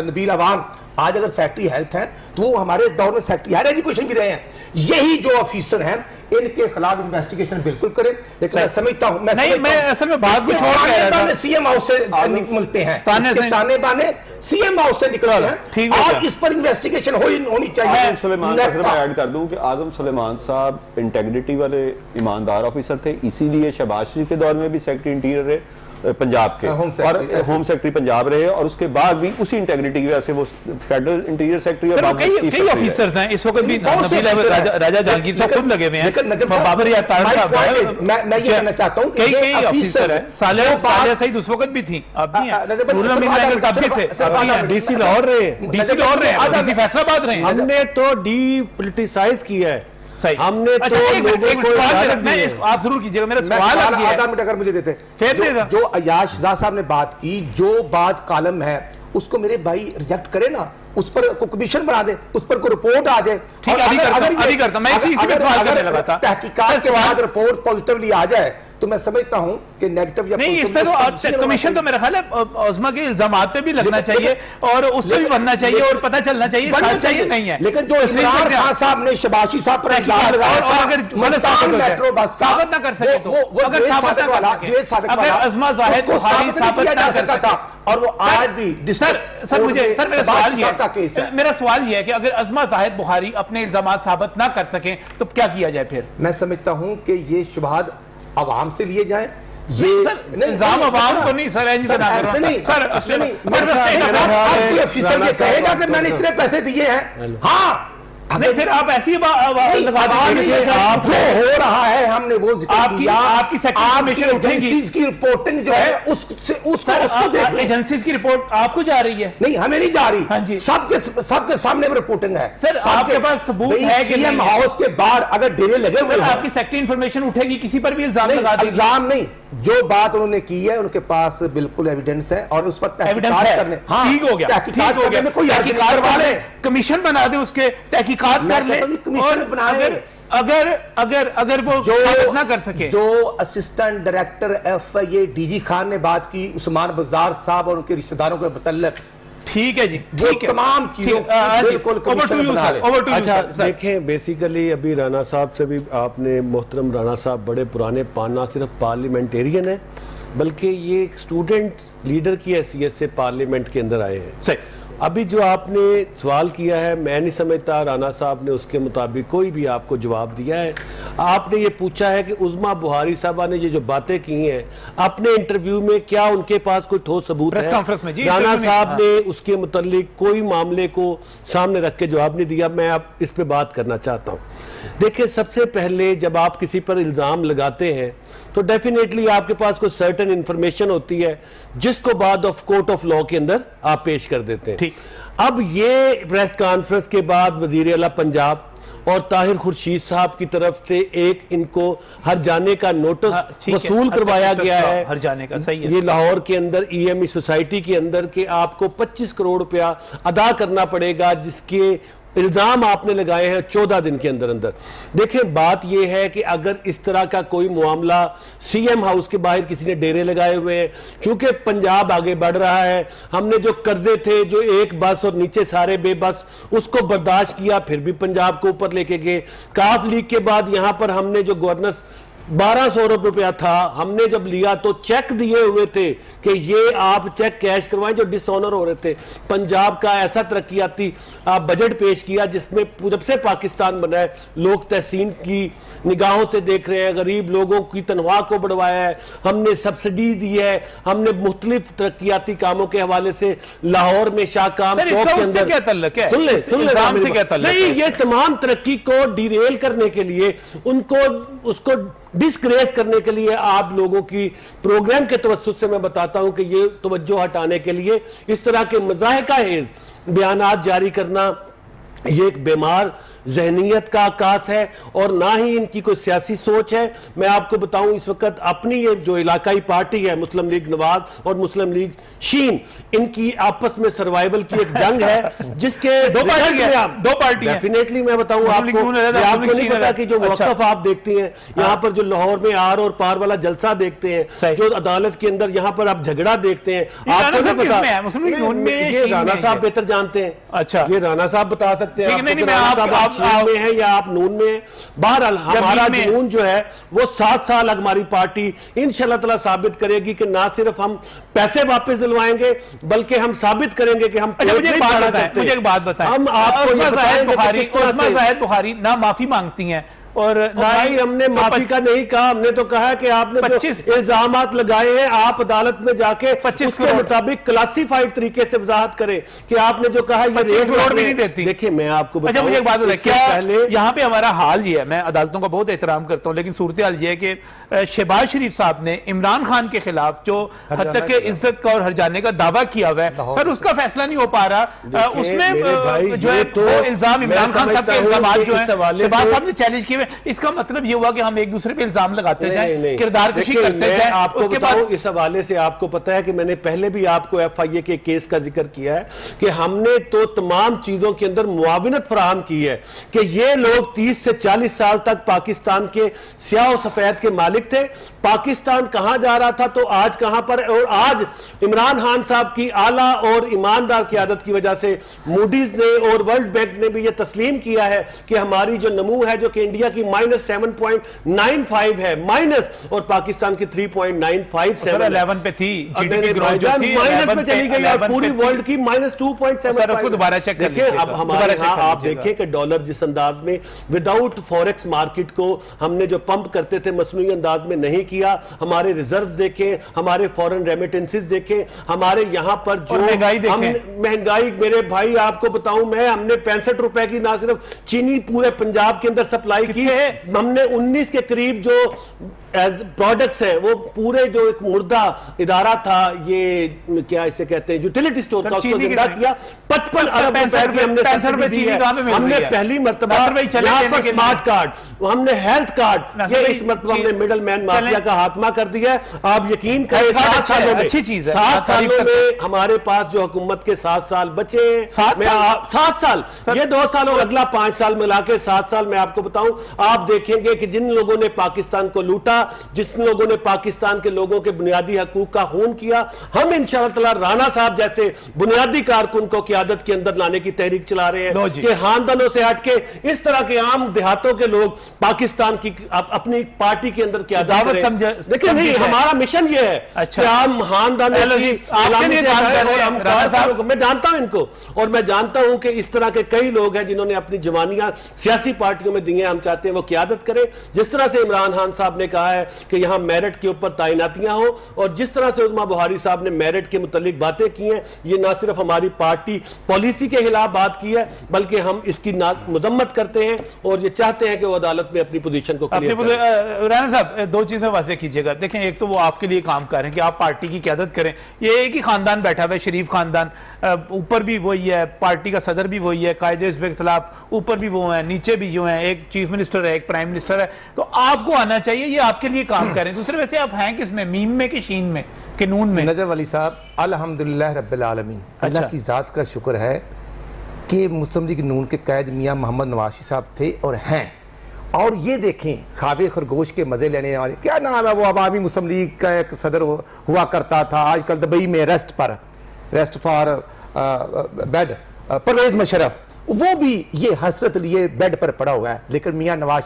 नबील अवाम आज अगर सेक्रेटरी हेल्थ है तो वो हमारे दौर में सेक्रेटरी हायर एजुकेशन भी रहे हैं। यही जो ऑफिसर हैं इनके खिलाफ इन्वेस्टिगेशन बिल्कुल करें, लेकिन मैं समझता हूं
असल में बात कुछ और कह रहा था।
सीएम हाउस से मिलते हैं, ताने बाने सीएम हाउस से निकलते हैं और इस पर इन्वेस्टिगेशन होनी चाहिए।
सुलेमान साहब मैं ऐड कर दूं कि आजम सुलेमान साहब इंटेग्रिटी वाले ईमानदार ऑफिसर थे, इसीलिए शहबाज शरीफ के दौर में भी सेक्रेटरी इंटीरियर रहे पंजाब के और होम सेक्रेटरी पंजाब रहे, और उसके बाद भी उसी इंटेग्रिटी की वजह से वो फेडरल इंटीरियर सेक्रेटरी और
कई ऑफिसर्स हैं इस वक्त भी, राजा जहांगीर साहब खुद लगे हुए हैं, बाबर या तार साहब,
मैं ये कहना चाहता हूं कि
कई ऑफिसर हैं, सालिया सहीद उस वक्त भी थी, अब नहीं है, तब भी थे,
डीसी लाहौर रहे,
डीसी फैसलाबाद रहे।
हमने तो डीपोलिटिसाइज किया है, हमने तो
लोगों को, आप जरूर कीजिएगा, मेरा सवाल
आधा मिनट अगर मुझे देते, जो अयाश साहब ने बात की, जो बात कॉलम है उसको मेरे भाई रिजेक्ट करे ना, उस पर को कमीशन बना दे, उस पर को रिपोर्ट आ जाए, तहकीकात के बाद रिपोर्ट पॉजिटिवली आ जाए तो मैं समझता हूं कि नेगेटिव या
नहीं, इस पे तो कमीशन तो मेरा ख्याल है उस्मा के इल्जामात पे भी लगना चाहिए और उस पे भी बनना चाहिए और पता चलना चाहिए, सच चाहिए नहीं है।
लेकिन जो इमरान खान साहब ने शहबाज साहब पर इल्जाम लगाया
और अगर
मेट्रो बस
साबित ना कर सके तो अगर साबित ना कर सके, अगर अज़मा ज़ाहिद बुखारी साबित ना कर सका
और वो आज भी
सर मेरा सवाल ये है कि अगर अज़मा ज़ाहिद बुखारी अपने इल्जामात साबित ना कर सके तो क्या किया जाए? फिर
मैं समझता हूं कि ये शुबहात आवाम से लिए जाए,
ये इल्जाम आवाम को नहीं सर, ऐसी
ऑफिसर ये कहेगा कि मैंने इतने पैसे दिए हैं, हाँ
नहीं, फिर आप ऐसी जो
हो रहा है हमने वो
आपकी
एजेंसीज की रिपोर्टिंग जो है उसको
एजेंसीज की रिपोर्ट आपको जा रही है?
नहीं, हमें नहीं जा रही,
हाँ जी,
सबके सामने रिपोर्टिंग है
सर। आपके पास सबूत है कि
सीएम हाउस के बाहर अगर डेरे लगे हुए हैं,
आपकी सेक्रेटरी इंफॉर्मेशन उठेगी, किसी पर भी इल्जाम लगा देंगे?
इल्जाम नहीं, जो बात उन्होंने की है उनके पास बिल्कुल एविडेंस है और उस पर तहकीकात करने,
हाँ ठीक हो गया,
तहकीकात करने में कोई तहकीकात वाले
कमीशन बना दे, उसके तहकीकात कर ले,
कमीशन बनाए।
अगर वो जो ना कर सके,
जो assistant director FIA DG Khan ने बात की उस्मान बज़दार साहब और उनके रिश्तेदारों के मुतल्लिक,
ठीक है जी,
वो तमाम चीजों बिल्कुल कमीशन बना ले।
अच्छा देखें, बेसिकली अभी राणा साहब से भी आपने, मोहतरम राणा साहब बड़े पुराने पाना सिर्फ पार्लियामेंटेरियन है बल्कि ये एक स्टूडेंट लीडर की हैसियत से पार्लियामेंट के अंदर आए हैं।
सही,
अभी जो आपने सवाल किया है मैं नहीं समझता राणा साहब ने उसके मुताबिक कोई भी आपको जवाब दिया है। आपने ये पूछा है कि उज़मा बुखारी साहबा ने ये जो बातें की हैं अपने इंटरव्यू में, क्या उनके पास कोई ठोस सबूत है?
कॉन्फ्रेंस में जी
राणा साहब ने उसके मुतालिक कोई मामले को सामने रख के जवाब नहीं दिया। मैं अब इस पे बात करना चाहता हूँ। देखिए, सबसे पहले जब आप किसी पर इल्ज़ाम लगाते हैं तो डेफिनेटली आपके पास कोई सर्टेन इंफॉर्मेशन होती है जिसको बाद ऑफ कोर्ट ऑफ लॉ के अंदर आप पेश कर देते हैं।
ठीक,
अब ये प्रेस कॉन्फ्रेंस के बाद वजीर आला पंजाब और ताहिर खुर्शीद साहब की तरफ से एक इनको हर जाने का नोटिस वसूल करवाया गया है,
हर जाने का, सही है।
ये लाहौर के अंदर EME सोसाइटी के अंदर के आपको 25 करोड़ रुपया अदा करना पड़ेगा जिसके इल्जाम आपने लगाए हैं 14 दिन के अंदर अंदर। देखिए, बात यह है कि अगर इस तरह का कोई मामला सीएम हाउस के बाहर किसी ने डेरे लगाए हुए हैं, क्योंकि पंजाब आगे बढ़ रहा है, हमने जो कर्जे थे जो एक बस और नीचे सारे बेबस, उसको बर्दाश्त किया, फिर भी पंजाब को ऊपर लेके गए। काफ लीग के बाद यहां पर हमने जो गवर्नेंस 1200 रुपया था। हमने जब लिया तो चेक दिए हुए थे कि ये आप चेक कैश करवाएं जो डिसऑनर हो रहे थे। पंजाब का ऐसा तरक्याती बजट पेश किया जिसमें जब से पाकिस्तान बना है लोग तहसीन की निगाहों से देख रहे हैं, गरीब लोगों की तनख्वाह को बढ़वाया है, हमने सब्सिडी दी है, हमने मुख्तलिफ तरक्याती कामों के हवाले से लाहौर में शाहकाम चौक के अंदर नहीं, ये तमाम तरक्की को डिरेल करने के लिए उसको डिस्ग्रेस करने के लिए आप लोगों की प्रोग्राम के तवज्जुह से मैं बताता हूं कि ये तवज्जो हटाने के लिए इस तरह के मज़ाहिका बयानात जारी करना ये एक बीमार जहनीयत का आकाश है और ना ही इनकी कोई सियासी सोच है। मैं आपको बताऊं इस वक्त अपनी ये जो इलाकाई पार्टी है मुस्लिम लीग नवाज और मुस्लिम लीग शीन, इनकी आपस में सर्वाइवल की एक जंग है जिसके दो पार्टी डेफिनेटली मैं बताऊं आपको नहीं पता कि जो वक्फ आप देखते हैं यहाँ पर जो लाहौर में आर और पार वाला जलसा देखते हैं, जो अदालत के अंदर यहाँ पर आप झगड़ा देखते हैं, आपको नहीं पता, ये राना साहब बेहतर जानते हैं। अच्छा, ये राना साहब बता सकते हैं में है या आप नून में। बहरहाल हमारा जुनून जो है वो 7 साल हमारी पार्टी इंशाअल्लाह ताला साबित करेगी कि ना सिर्फ हम पैसे वापस दिलवाएंगे बल्कि हम साबित करेंगे कि हम
मुझे एक बात बताएं, हम आपको बुखारी ना माफी मांगती हैं और
भाई हमने माफी का नहीं कहा, हमने तो कहा कि आपने 25 इल्जामात लगाए हैं, आप अदालत में जाके 25 के मुताबिक क्लासिफाइड तरीके से वजाहत करें कि आपने जो कहा ये रेट
भी नहीं देती।
देखिए मैं आपको
अच्छा मुझे एक बात बताइए, क्या पहले यहाँ पे हमारा हाल ये है, मैं अदालतों का बहुत एहतराम करता हूँ लेकिन सूरत हाल ये है कि शहबाज शरीफ साहब ने इमरान खान के खिलाफ जो हद तक के इज्जत का और हरजाने का दावा किया हुआ है, सर उसका फैसला नहीं हो पा रहा, उसमें जो है तो इल्जाम इमरान खान साहब के इल्जाम जो है शहबाज साहब ने चैलेंज किए। इसका मतलब ये हुआ कि हम एक दूसरे पे इल्जाम लगाते जाएं, किरदार कशी करते जाएं।
आपको बताऊं इस हवाले से आपको पता है कि मैंने पहले भी आपको एफआईए के केस का जिक्र किया है कि हमने तो तमाम चीजों के अंदर मुआविनत फराहम की है कि ये लोग 30 से 40 साल तक पाकिस्तान के स्याह और सफेद के मालिक थे। पाकिस्तान कहां जा रहा था तो आज कहां पर, और आज इमरान खान साहब की आला और ईमानदार क़यादत की वजह से मूडीज ने और वर्ल्ड बैंक ने भी यह तस्लीम किया है कि हमारी जो नमू है जो कि इंडिया की -7.95 है माइनस और पाकिस्तान की 3.957
11 पे थी,
माइनस में चली गई और पूरी वर्ल्ड की -2.75।
दोबारा चेक
देखिए अब हमारे यहाँ आप देखें कि डॉलर जिस अंदाज में विदाउट फॉरेक्स मार्केट को हमने जो पंप करते थे मसनूई अंदाज में नहीं किया, हमारे रिजर्व देखें, हमारे फॉरेन रेमिटेंसेस देखें, हमारे यहाँ पर जो महंगाई मेरे भाई आपको बताऊं मैं, हमने 65 रुपए की ना सिर्फ चीनी पूरे पंजाब के अंदर सप्लाई की है, हमने 19 के करीब जो प्रोडक्ट्स हैं वो पूरे जो एक मुर्दा इदारा था ये क्या इसे कहते हैं यूटिलिटी स्टोर का, उसको जिंदा किया। 55 अरब रुपए की हमने सब्सिडी दी है। हमने पहली मर्तबा यहाँ पर स्मार्ट कार्ड, हमने हेल्थ कार्ड, ये इस मर्तबा हमने मिडल मैन माफिया का खात्मा कर दिया। आप यकीन करें 7 सालों में, 7 सालों में हमारे पास जो हुकूमत के 7 साल बचे, 7 साल, ये 2 साल और अगला 5 साल मिला के 7 साल में आपको बताऊं, आप देखेंगे कि जिन लोगों ने पाकिस्तान को लूटा, जिन लोगों ने पाकिस्तान के लोगों के बुनियादी हकूक का खून किया, हम इंशाअल्लाह राणा साहब जैसे बुनियादी कारकुन को क़यादत के अंदर लाने की तहरीक चला रहे हैं कि खानदानों से हटके इस तरह के आम देहातों के लोग पाकिस्तान की अपनी पार्टी के अंदर क़यादत करें। लेकिन नहीं, हमारा मिशन ये है कि हम खानदानों की, मैं जानता हूं इनको और मैं जानता हूं कि इस तरह के कई लोग हैं जिन्होंने अपनी जवानियां सियासी पार्टियों में दी हैं। हम चाहते हैं वो क़यादत करें जिस तरह से इमरान खान साहब ने कहा है कि यहां मेरिट के ऊपर तैनातियां हो, और जिस तरह से उस्मा बुहारी साहब ने मेरिट के मुतालिक बातें की हैं, ये ना सिर्फ हमारी पार्टी पॉलिसी के खिलाफ बात की है बल्कि हम इसकी मजम्मत करते हैं और ये चाहते हैं कि वो अदालत में अपनी पोजीशन को क्लियर करें।
राणा साहब 2 चीजें वाज़ेह कीजिएगा। देखें, एक तो वो आपके लिए काम कर रहे हैं कि आप पार्टी की क़यादत करें, ये एक ही खानदान बैठा हुआ है, शरीफ खानदान, ऊपर भी वही है, पार्टी का सदर भी वही है, कायदे के खिलाफ ऊपर भी वो है, नीचे भी जो है, एक चीफ मिनिस्टर है, एक प्राइम मिनिस्टर है, तो आपको आना चाहिए, ये आपके लिए काम करें। दूसरे वैसे आप हैं किसमें, मीम में कि शीन में कि नून में?
नजर वाली साहब, अल्हम्दुलिल्लाह रब्बिल आलमीन, अल्लाह की जात का शुक्र है कि मुस्लिम लीग नून के कायद मियां मोहम्मद नवाज़ साहब थे और हैं। और ये देखें, खाबे खरगोश के मजे लेने वाले, क्या नाम है वो, अवामी मुस्लिम लीग का एक सदर हुआ करता था, आजकल दुबई में rest for bed, Pervez Musharraf, वो भी ये हसरत लिए बेड पर पड़ा हुआ है। लेकिन मियां नवाज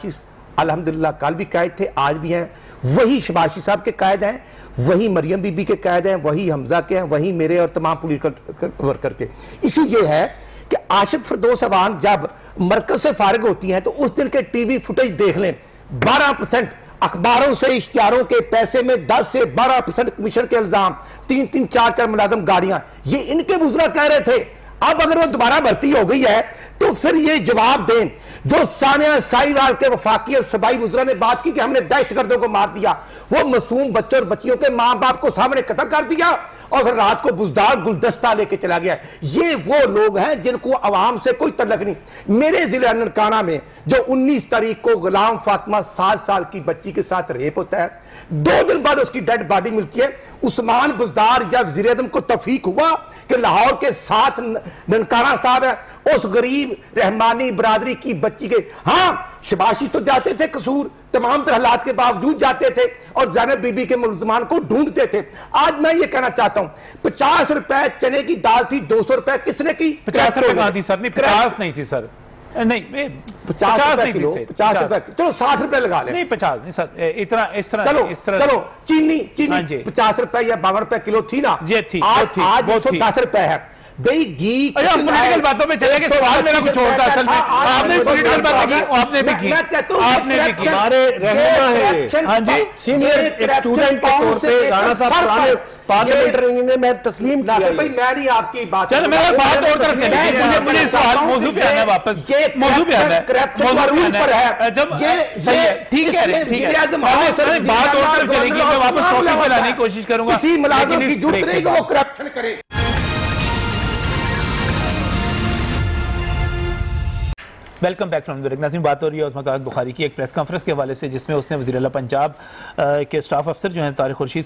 अल्हम्दुलिल्लाह कल भी कायद थे, आज भी हैं, वही शबाशी साहब के कायद हैं, वही मरियम बीबी के कायद हैं, वही हमजा के हैं, वही मेरे और तमाम पॉलिटिकल वर्कर के। इशू ये है कि आशिक फिरदौस अवान जब मरकज से फारिग होती हैं तो उस दिन के टीवी फुटेज देख लें, 12% अखबारों से इश्तिहारों के पैसे में 10 से 12% कमीशन के इल्जाम, 3-3, 4-4 मुलाजम गाड़ियां, ये इनके बुजुर्ग कह रहे थे। अब अगर वो दोबारा भर्ती हो गई है तो फिर ये जवाब दें। जो सानिया साहिवाल के वफाकी और सबाई बुजुर्ग ने बात की कि हमने दहशतगर्दों को मार दिया, वो मासूम बच्चों और बच्चियों के मां बाप को सामने कत्ल कर दिया और फिर रात को बुजदार गुलदस्ता लेके चला गया। ये वो लोग हैं जिनको अवाम से कोई तल्लक नहीं। मेरे जिले ननकाना में जो 19 तारीख को गुलाम फातिमा 7 साल की बच्ची के साथ रेप होता है, 2 दिन बाद उसकी डेड बॉडी मिलती है। उस्मान बुजदार या वज़ीर आज़म को तौफीक हुआ कि लाहौर के साथ ननकाना साहब है, उस गरीब रहमानी बरादरी की बच्ची के, हाँ शबाशी तो जाते थे कसूर, तमाम तरह हालात के बावजूद जाते थे और ज़ैनब बीबी के मुलजमान को ढूंढते थे। आज मैं ये कहना चाहता हूं 50 रुपए चने की दाल थी, 200 रुपए किसने की?
50 रुपए कहां थी सर? नहीं 50 नहीं थी सर, नहीं
50 रुपए किलो, 50 रुपए, चलो 60 रुपए लगा ले।
नहीं 50 नहीं सर, इतना इस तरह
चलो चीनी 50 रुपए या 52 रुपए किलो थी ना, आज 110 रुपए है। भाई घी
पॉलिटिकल बातों में चले गए, सवाल मेरा कुछ और था असल में। आपने पॉलिटिकल बात की, आपने भी की, आपने भी की।
हमारे रहनुमा है हाँ जी, सीनियर एक स्टूडेंट के तौर पे राणा साहब पुराने पार्लियामेंट्री ने मैं तस्लीम किया।
भाई मैं नहीं आपकी बात,
चलो मेरा बात और तरफ चली, मुझे सवाल मौजू पे आना है, वापस मौजू पे आना है। जब सही है, ठीक है, ठीक है, बात और तरफ चलेगी, मैं वापस टॉपिक पे लाने की कोशिश करूंगा।
किसी मुलाजिम की जरूरत नहीं कि वो करप्शन करे।
वेलकम बैक फ्रॉम द नाज़रीन, बात हो रही है उस्मा ज़ाहिद बुखारी की एक प्रेस कॉन्फ्रेंस के हवाले से, जिसमें उसने वज़ीर आला पंजाब के स्टाफ अफसर जो हैं ताहिर खुर्शीद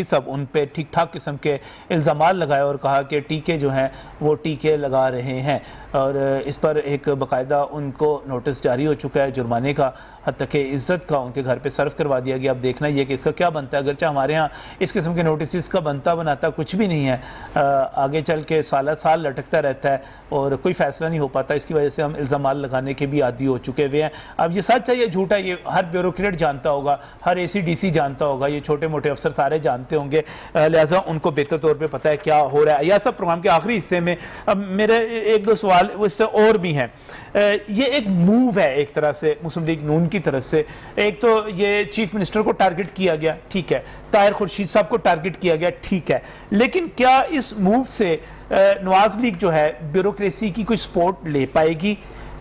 साहब उन पे ठीक ठाक किस्म के इल्ज़ामात लगाए और कहा कि टीके जो हैं वो टीके लगा रहे हैं, और इस पर एक बाकायदा उनको नोटिस जारी हो चुका है जुर्माने का, हत्ता कि इज़्ज़त का उनके घर पे सर्व करवा दिया गया। अब देखना ये कि इसका क्या बनता है। अगरचे हमारे यहाँ इस किस्म के नोटिस का बनता बनाता कुछ भी नहीं है, आगे चल के साल साल लटकता रहता है और कोई फ़ैसला नहीं हो पाता। इसकी वजह से हम इल्ज़ाम लगाने के भी आदी हो चुके हुए हैं। अब ये सच है ये झूठा, ये हर ब्यूरोक्रेट जानता होगा, हर ACDC जानता होगा, ये छोटे मोटे अफसर सारे जानते होंगे, लिहाजा उनको बेहतर तौर पर पता है क्या हो रहा है। या सब प्रोग्राम के आखिरी हिस्से में अब मेरे 1-2 सवाल इससे और भी हैं। ये एक मूव है एक तरह से मुस्लिम लीग नून की तरफ से। एक तो ये चीफ मिनिस्टर को टारगेट किया गया, ठीक है, ताहिर खुर्शीद साहब को टारगेट किया गया, ठीक है, लेकिन क्या इस मूव से नवाज लीग जो है ब्यूरोक्रेसी की कोई सपोर्ट ले पाएगी?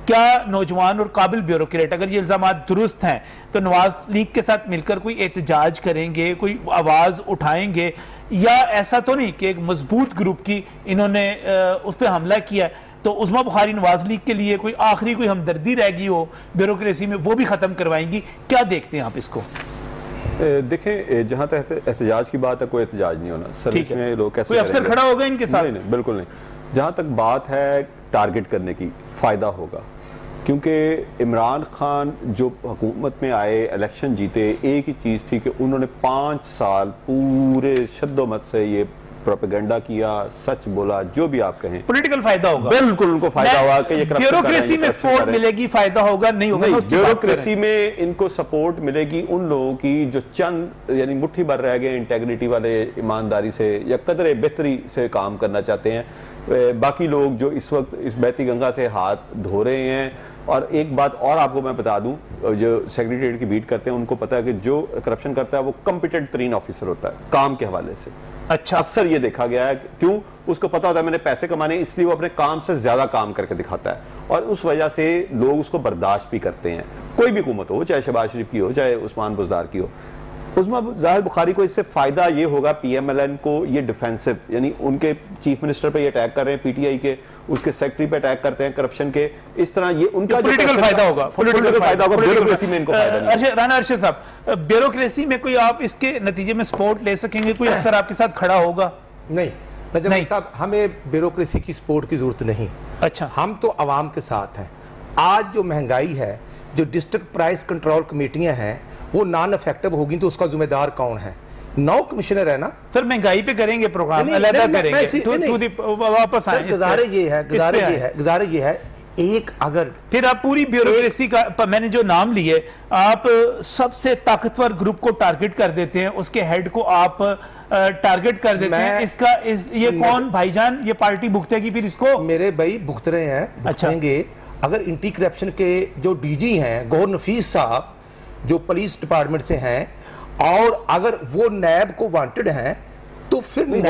क्या नौजवान और काबिल ब्यूरोक्रेट, अगर ये इल्जाम दुरुस्त हैं, तो नवाज लीग के साथ मिलकर कोई एहतजाज करेंगे, कोई आवाज़ उठाएंगे, या ऐसा तो नहीं कि एक मजबूत ग्रुप की इन्होंने उस पर हमला किया है तो उस्मा बुखारी नवाज लीग के लिए कोई आखिरी कोई हमदर्दी रह गई हो ब्यूरोक्रेसी में, वो भी ख़त्म करवाएंगी? क्या देखते हैं आप इसको?
देखें, जहाँ तक एहतजाज की बात है, कोई एहतजाज नहीं होना सर, इसमें लोग कैसे
कोई अफसर खड़ा होगा इनके साथ?
नहीं, बिल्कुल नहीं। जहाँ तक बात है टारगेट करने की, फ़ायदा होगा, क्योंकि इमरान खान जो हुकूमत में आए, इलेक्शन जीते, एक ही चीज़ थी कि उन्होंने 5 साल पूरे शद्दोमत से ये प्रोपेगेंडा किया, सच बोला, जो भी आप कहें,
पॉलिटिकल फायदा होगा,
बिल्कुल उनको फायदा होगा कि ये
ब्यूरोक्रेसी में सपोर्ट मिलेगी, फायदा होगा नहीं होगा?
ब्यूरोक्रेसी में इनको सपोर्ट मिलेगी उन लोगों की जो चंद यानी मुट्ठी भर रह गए इंटेग्रिटी वाले, ईमानदारी से या कदरे बेहतरी से काम करना चाहते हैं। बाकी लोग जो इस वक्त इस बहती गंगा से हाथ धो रहे हैं। और एक बात और आपको मैं बता दूं, जो सेक्रेटरीट की बीट करते हैं उनको पता है कि जो करप्शन करता है वो कॉम्पिटेंट तरीन ऑफिसर होता है काम के हवाले से।
अच्छा,
अक्सर ये देखा गया है, क्यों? उसको पता होता है मैंने पैसे कमाने, इसलिए वो अपने काम से ज्यादा काम करके दिखाता है और उस वजह से लोग उसको बर्दाश्त भी करते हैं। कोई भी हुकूमत हो, चाहे शहबाज शरीफ की हो, चाहे उस्मान बुज़दार की हो। उस्मा ज़ाहिद बुखारी को इससे फायदा ये होगा, PMLN को ये डिफेंसिव, यानी उनके चीफ मिनिस्टर पे ये अटैक कर रहे हैं, PTI के उसके सेक्रेटरी पे अटैक करते हैं करप्शन के, इस तरह ये उनका
पॉलिटिकल फायदा होगा,
पॉलिटिकल फायदा होगा, ब्यूरोक्रेसी में इनको फायदा नहीं।
राना अरशद साहब, ब्यूरोक्रेसी में कोई आप इसके नतीजे में सपोर्ट ले सकेंगे? कोई अफसर आपके साथ खड़ा होगा?
नहीं साहब, हमें ब्यूरोक्रेसी की सपोर्ट की जरूरत नहीं।
अच्छा,
हम तो आवाम के साथ हैं। आज जो महंगाई है, जो डिस्ट्रिक्ट प्राइस कंट्रोल कमेटियां हैं, वो नॉन इफेक्टिव होगी तो उसका जिम्मेदार कौन है? 9 कमिश्नर है ना सर।
महंगाई पे करेंगे प्रोग्राम, अलग करेंगे, वापस
गुजारे ये है एक अगर
फिर आप पूरी ब्यूरोक्रेसी का मैंने जो नाम लिए, आप सबसे ताकतवर ग्रुप को टारगेट कर देते हैं, उसके हेड को आप टारगेट कर देते हैं। इसका ये कौन भाईजान ये पार्टी भुगतेगी फिर इसको?
मेरे भाई भुगत रहे हैं, भुगतेंगे। अगर एंटी करप्शन के जो डीजी हैं गौहर नफीस साहब जो पुलिस डिपार्टमेंट से हैं, और अगर वो नैब को वांटेड हैं तो फिर नैब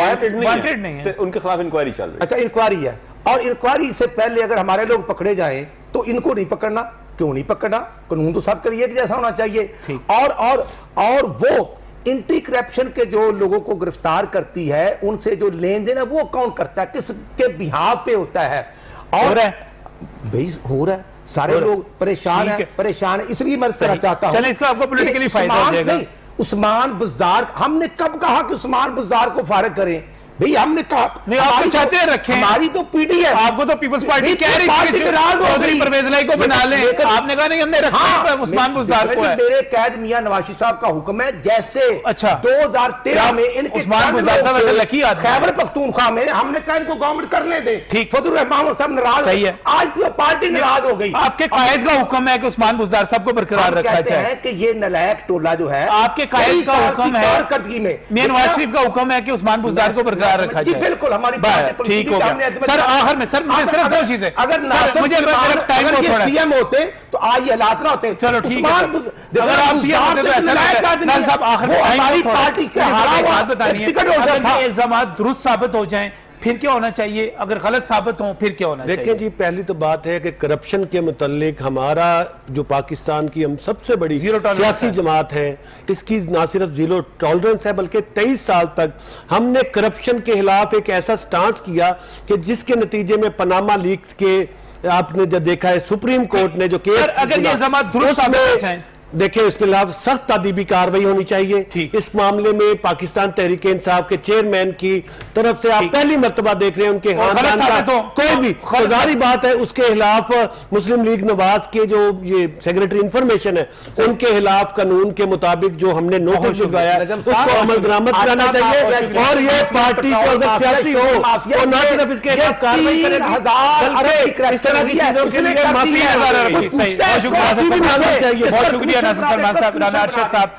वांटेड नहीं है,
उनके खिलाफ इंक्वायरी चल रही है।
अच्छा, इंक्वायरी है, और इंक्वायरी से पहले अगर हमारे लोग पकड़े जाएं तो इनको नहीं पकड़ना। क्यों नहीं पकड़ना? कानून तो सब करिए कि जैसा होना चाहिए। और वो एंटी करप्शन के जो लोगों को गिरफ्तार करती है, उनसे जो लेन देन है वो कौन करता है, किसके बिहाव पे होता है? और भाई हो रहा है, सारे लोग परेशान है, इसलिए मैं करना चाहता हूं।
चलिए, इसका आपको पॉलिटिकली फायदा हो जाएगा।
उस्मान बुज़दार, हमने कब कहा कि उस्मान बुज़दार को फारिग करें? भाई हमने कहा
आप चाहते हैं रखें,
हमारी तो पीढ़ी है,
आपको तो पीपल्स पार्टी कह रही है चौधरी परवेज लाई को बना लें, आपने कहा नहीं हमने रखा उस्मान बुज़दार को।
मेरे कैद मियां नवाज शरीफ साहब का हुक्म है, जैसे 2013 में इनके
उस्मान बुज़दार साहब ऐसे लकी आदमी
खैबर पख्तूनख्वा में हमने कहा इनको गवर्नमेंट करने दे,
ठीक,
फजलुर रहमान साहब नाराज है, आज पूरी पार्टी नाराज हो गई।
आपके कायद का हुक्म है कि उस्मान बुज़दार साहब को बरकरार रखा जाए,
कि ये नलायक टोला जो है
आपके कायद का हुक्म है, नवाज शरीफ का हुक्म है कि उस्मान बुज़दार को बरकरार रखा जाए।
बिल्कुल हमारी
ठीक हो गया सर। आखिर में सर मुझे सिर्फ दो चीजें,
अगर ये सीएम होते तो आज ये हालात ना होते।
चलो ठीक है, अगर आप सीएम होते तो ऐसा हमारी पार्टी के बात बतानी है, इल्जाम दुरुस्त साबित हो जाएं फिर क्या होना चाहिए, अगर गलत साबित हो फिर क्या होना चाहिए?
देखिए जी, पहली तो बात है कि करप्शन के मुतल्लिक हमारा जो पाकिस्तान की हम सबसे बड़ी सियासी जमात है, इसकी ना सिर्फ जीरो टॉलरेंस है बल्कि 23 साल तक हमने करप्शन के खिलाफ एक ऐसा स्टांस किया कि जिसके नतीजे में पनामा लीक्स के आपने जब देखा है सुप्रीम कोर्ट ने जो केस,
अगर ये इल्जाम दुरुस्त साबित हो
देखिए इस खिलाफ सख्त तादीबी कार्रवाई होनी चाहिए। इस मामले में पाकिस्तान तहरीक इंसाफ के चेयरमैन की तरफ से आप पहली मर्तबा देख रहे हैं उनके खानदान का कोई भी जारी बात है, उसके खिलाफ मुस्लिम लीग नवाज के जो ये सेक्रेटरी इंफॉर्मेशन है उनके खिलाफ कानून के मुताबिक जो हमने नोटिस भिजवाया उसको अमल दरामद कराना चाहिए। और ये पार्टी को अगर सियासी हो तो न सिर्फ इसके खिलाफ कार्रवाई करें, इस तरह की चीजों के लिए माफी चाहिए।
बहुत शुक्रिया नाज़िर सलमान साहब, राना अरशद साहब,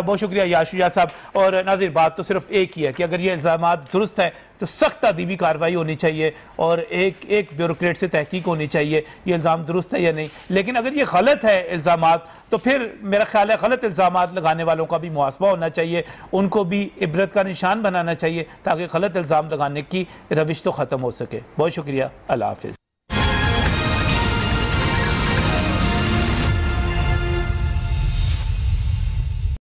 बहुत शुक्रिया याशुजा साहब। और नाज़िर बात तो सिर्फ एक ही है कि अगर ये इल्जाम दुरुस्त है तो सख्त तादीबी कार्रवाई होनी चाहिए और एक ब्यूरोक्रेट से तहकीक होनी चाहिए ये इल्ज़ाम दुरुस्त है या नहीं। लेकिन अगर ये गलत है इल्ज़ाम तो फिर मेरा ख्याल है गलत इल्ज़ाम लगाने वालों का भी मुआसबा होना चाहिए, उनको भी इबरत का निशान बनाना चाहिए ताकि गलत इल्ज़ाम लगाने की रविश तो ख़त्म हो सके। बहुत शुक्रिया, अल्लाह हाफ़िज़।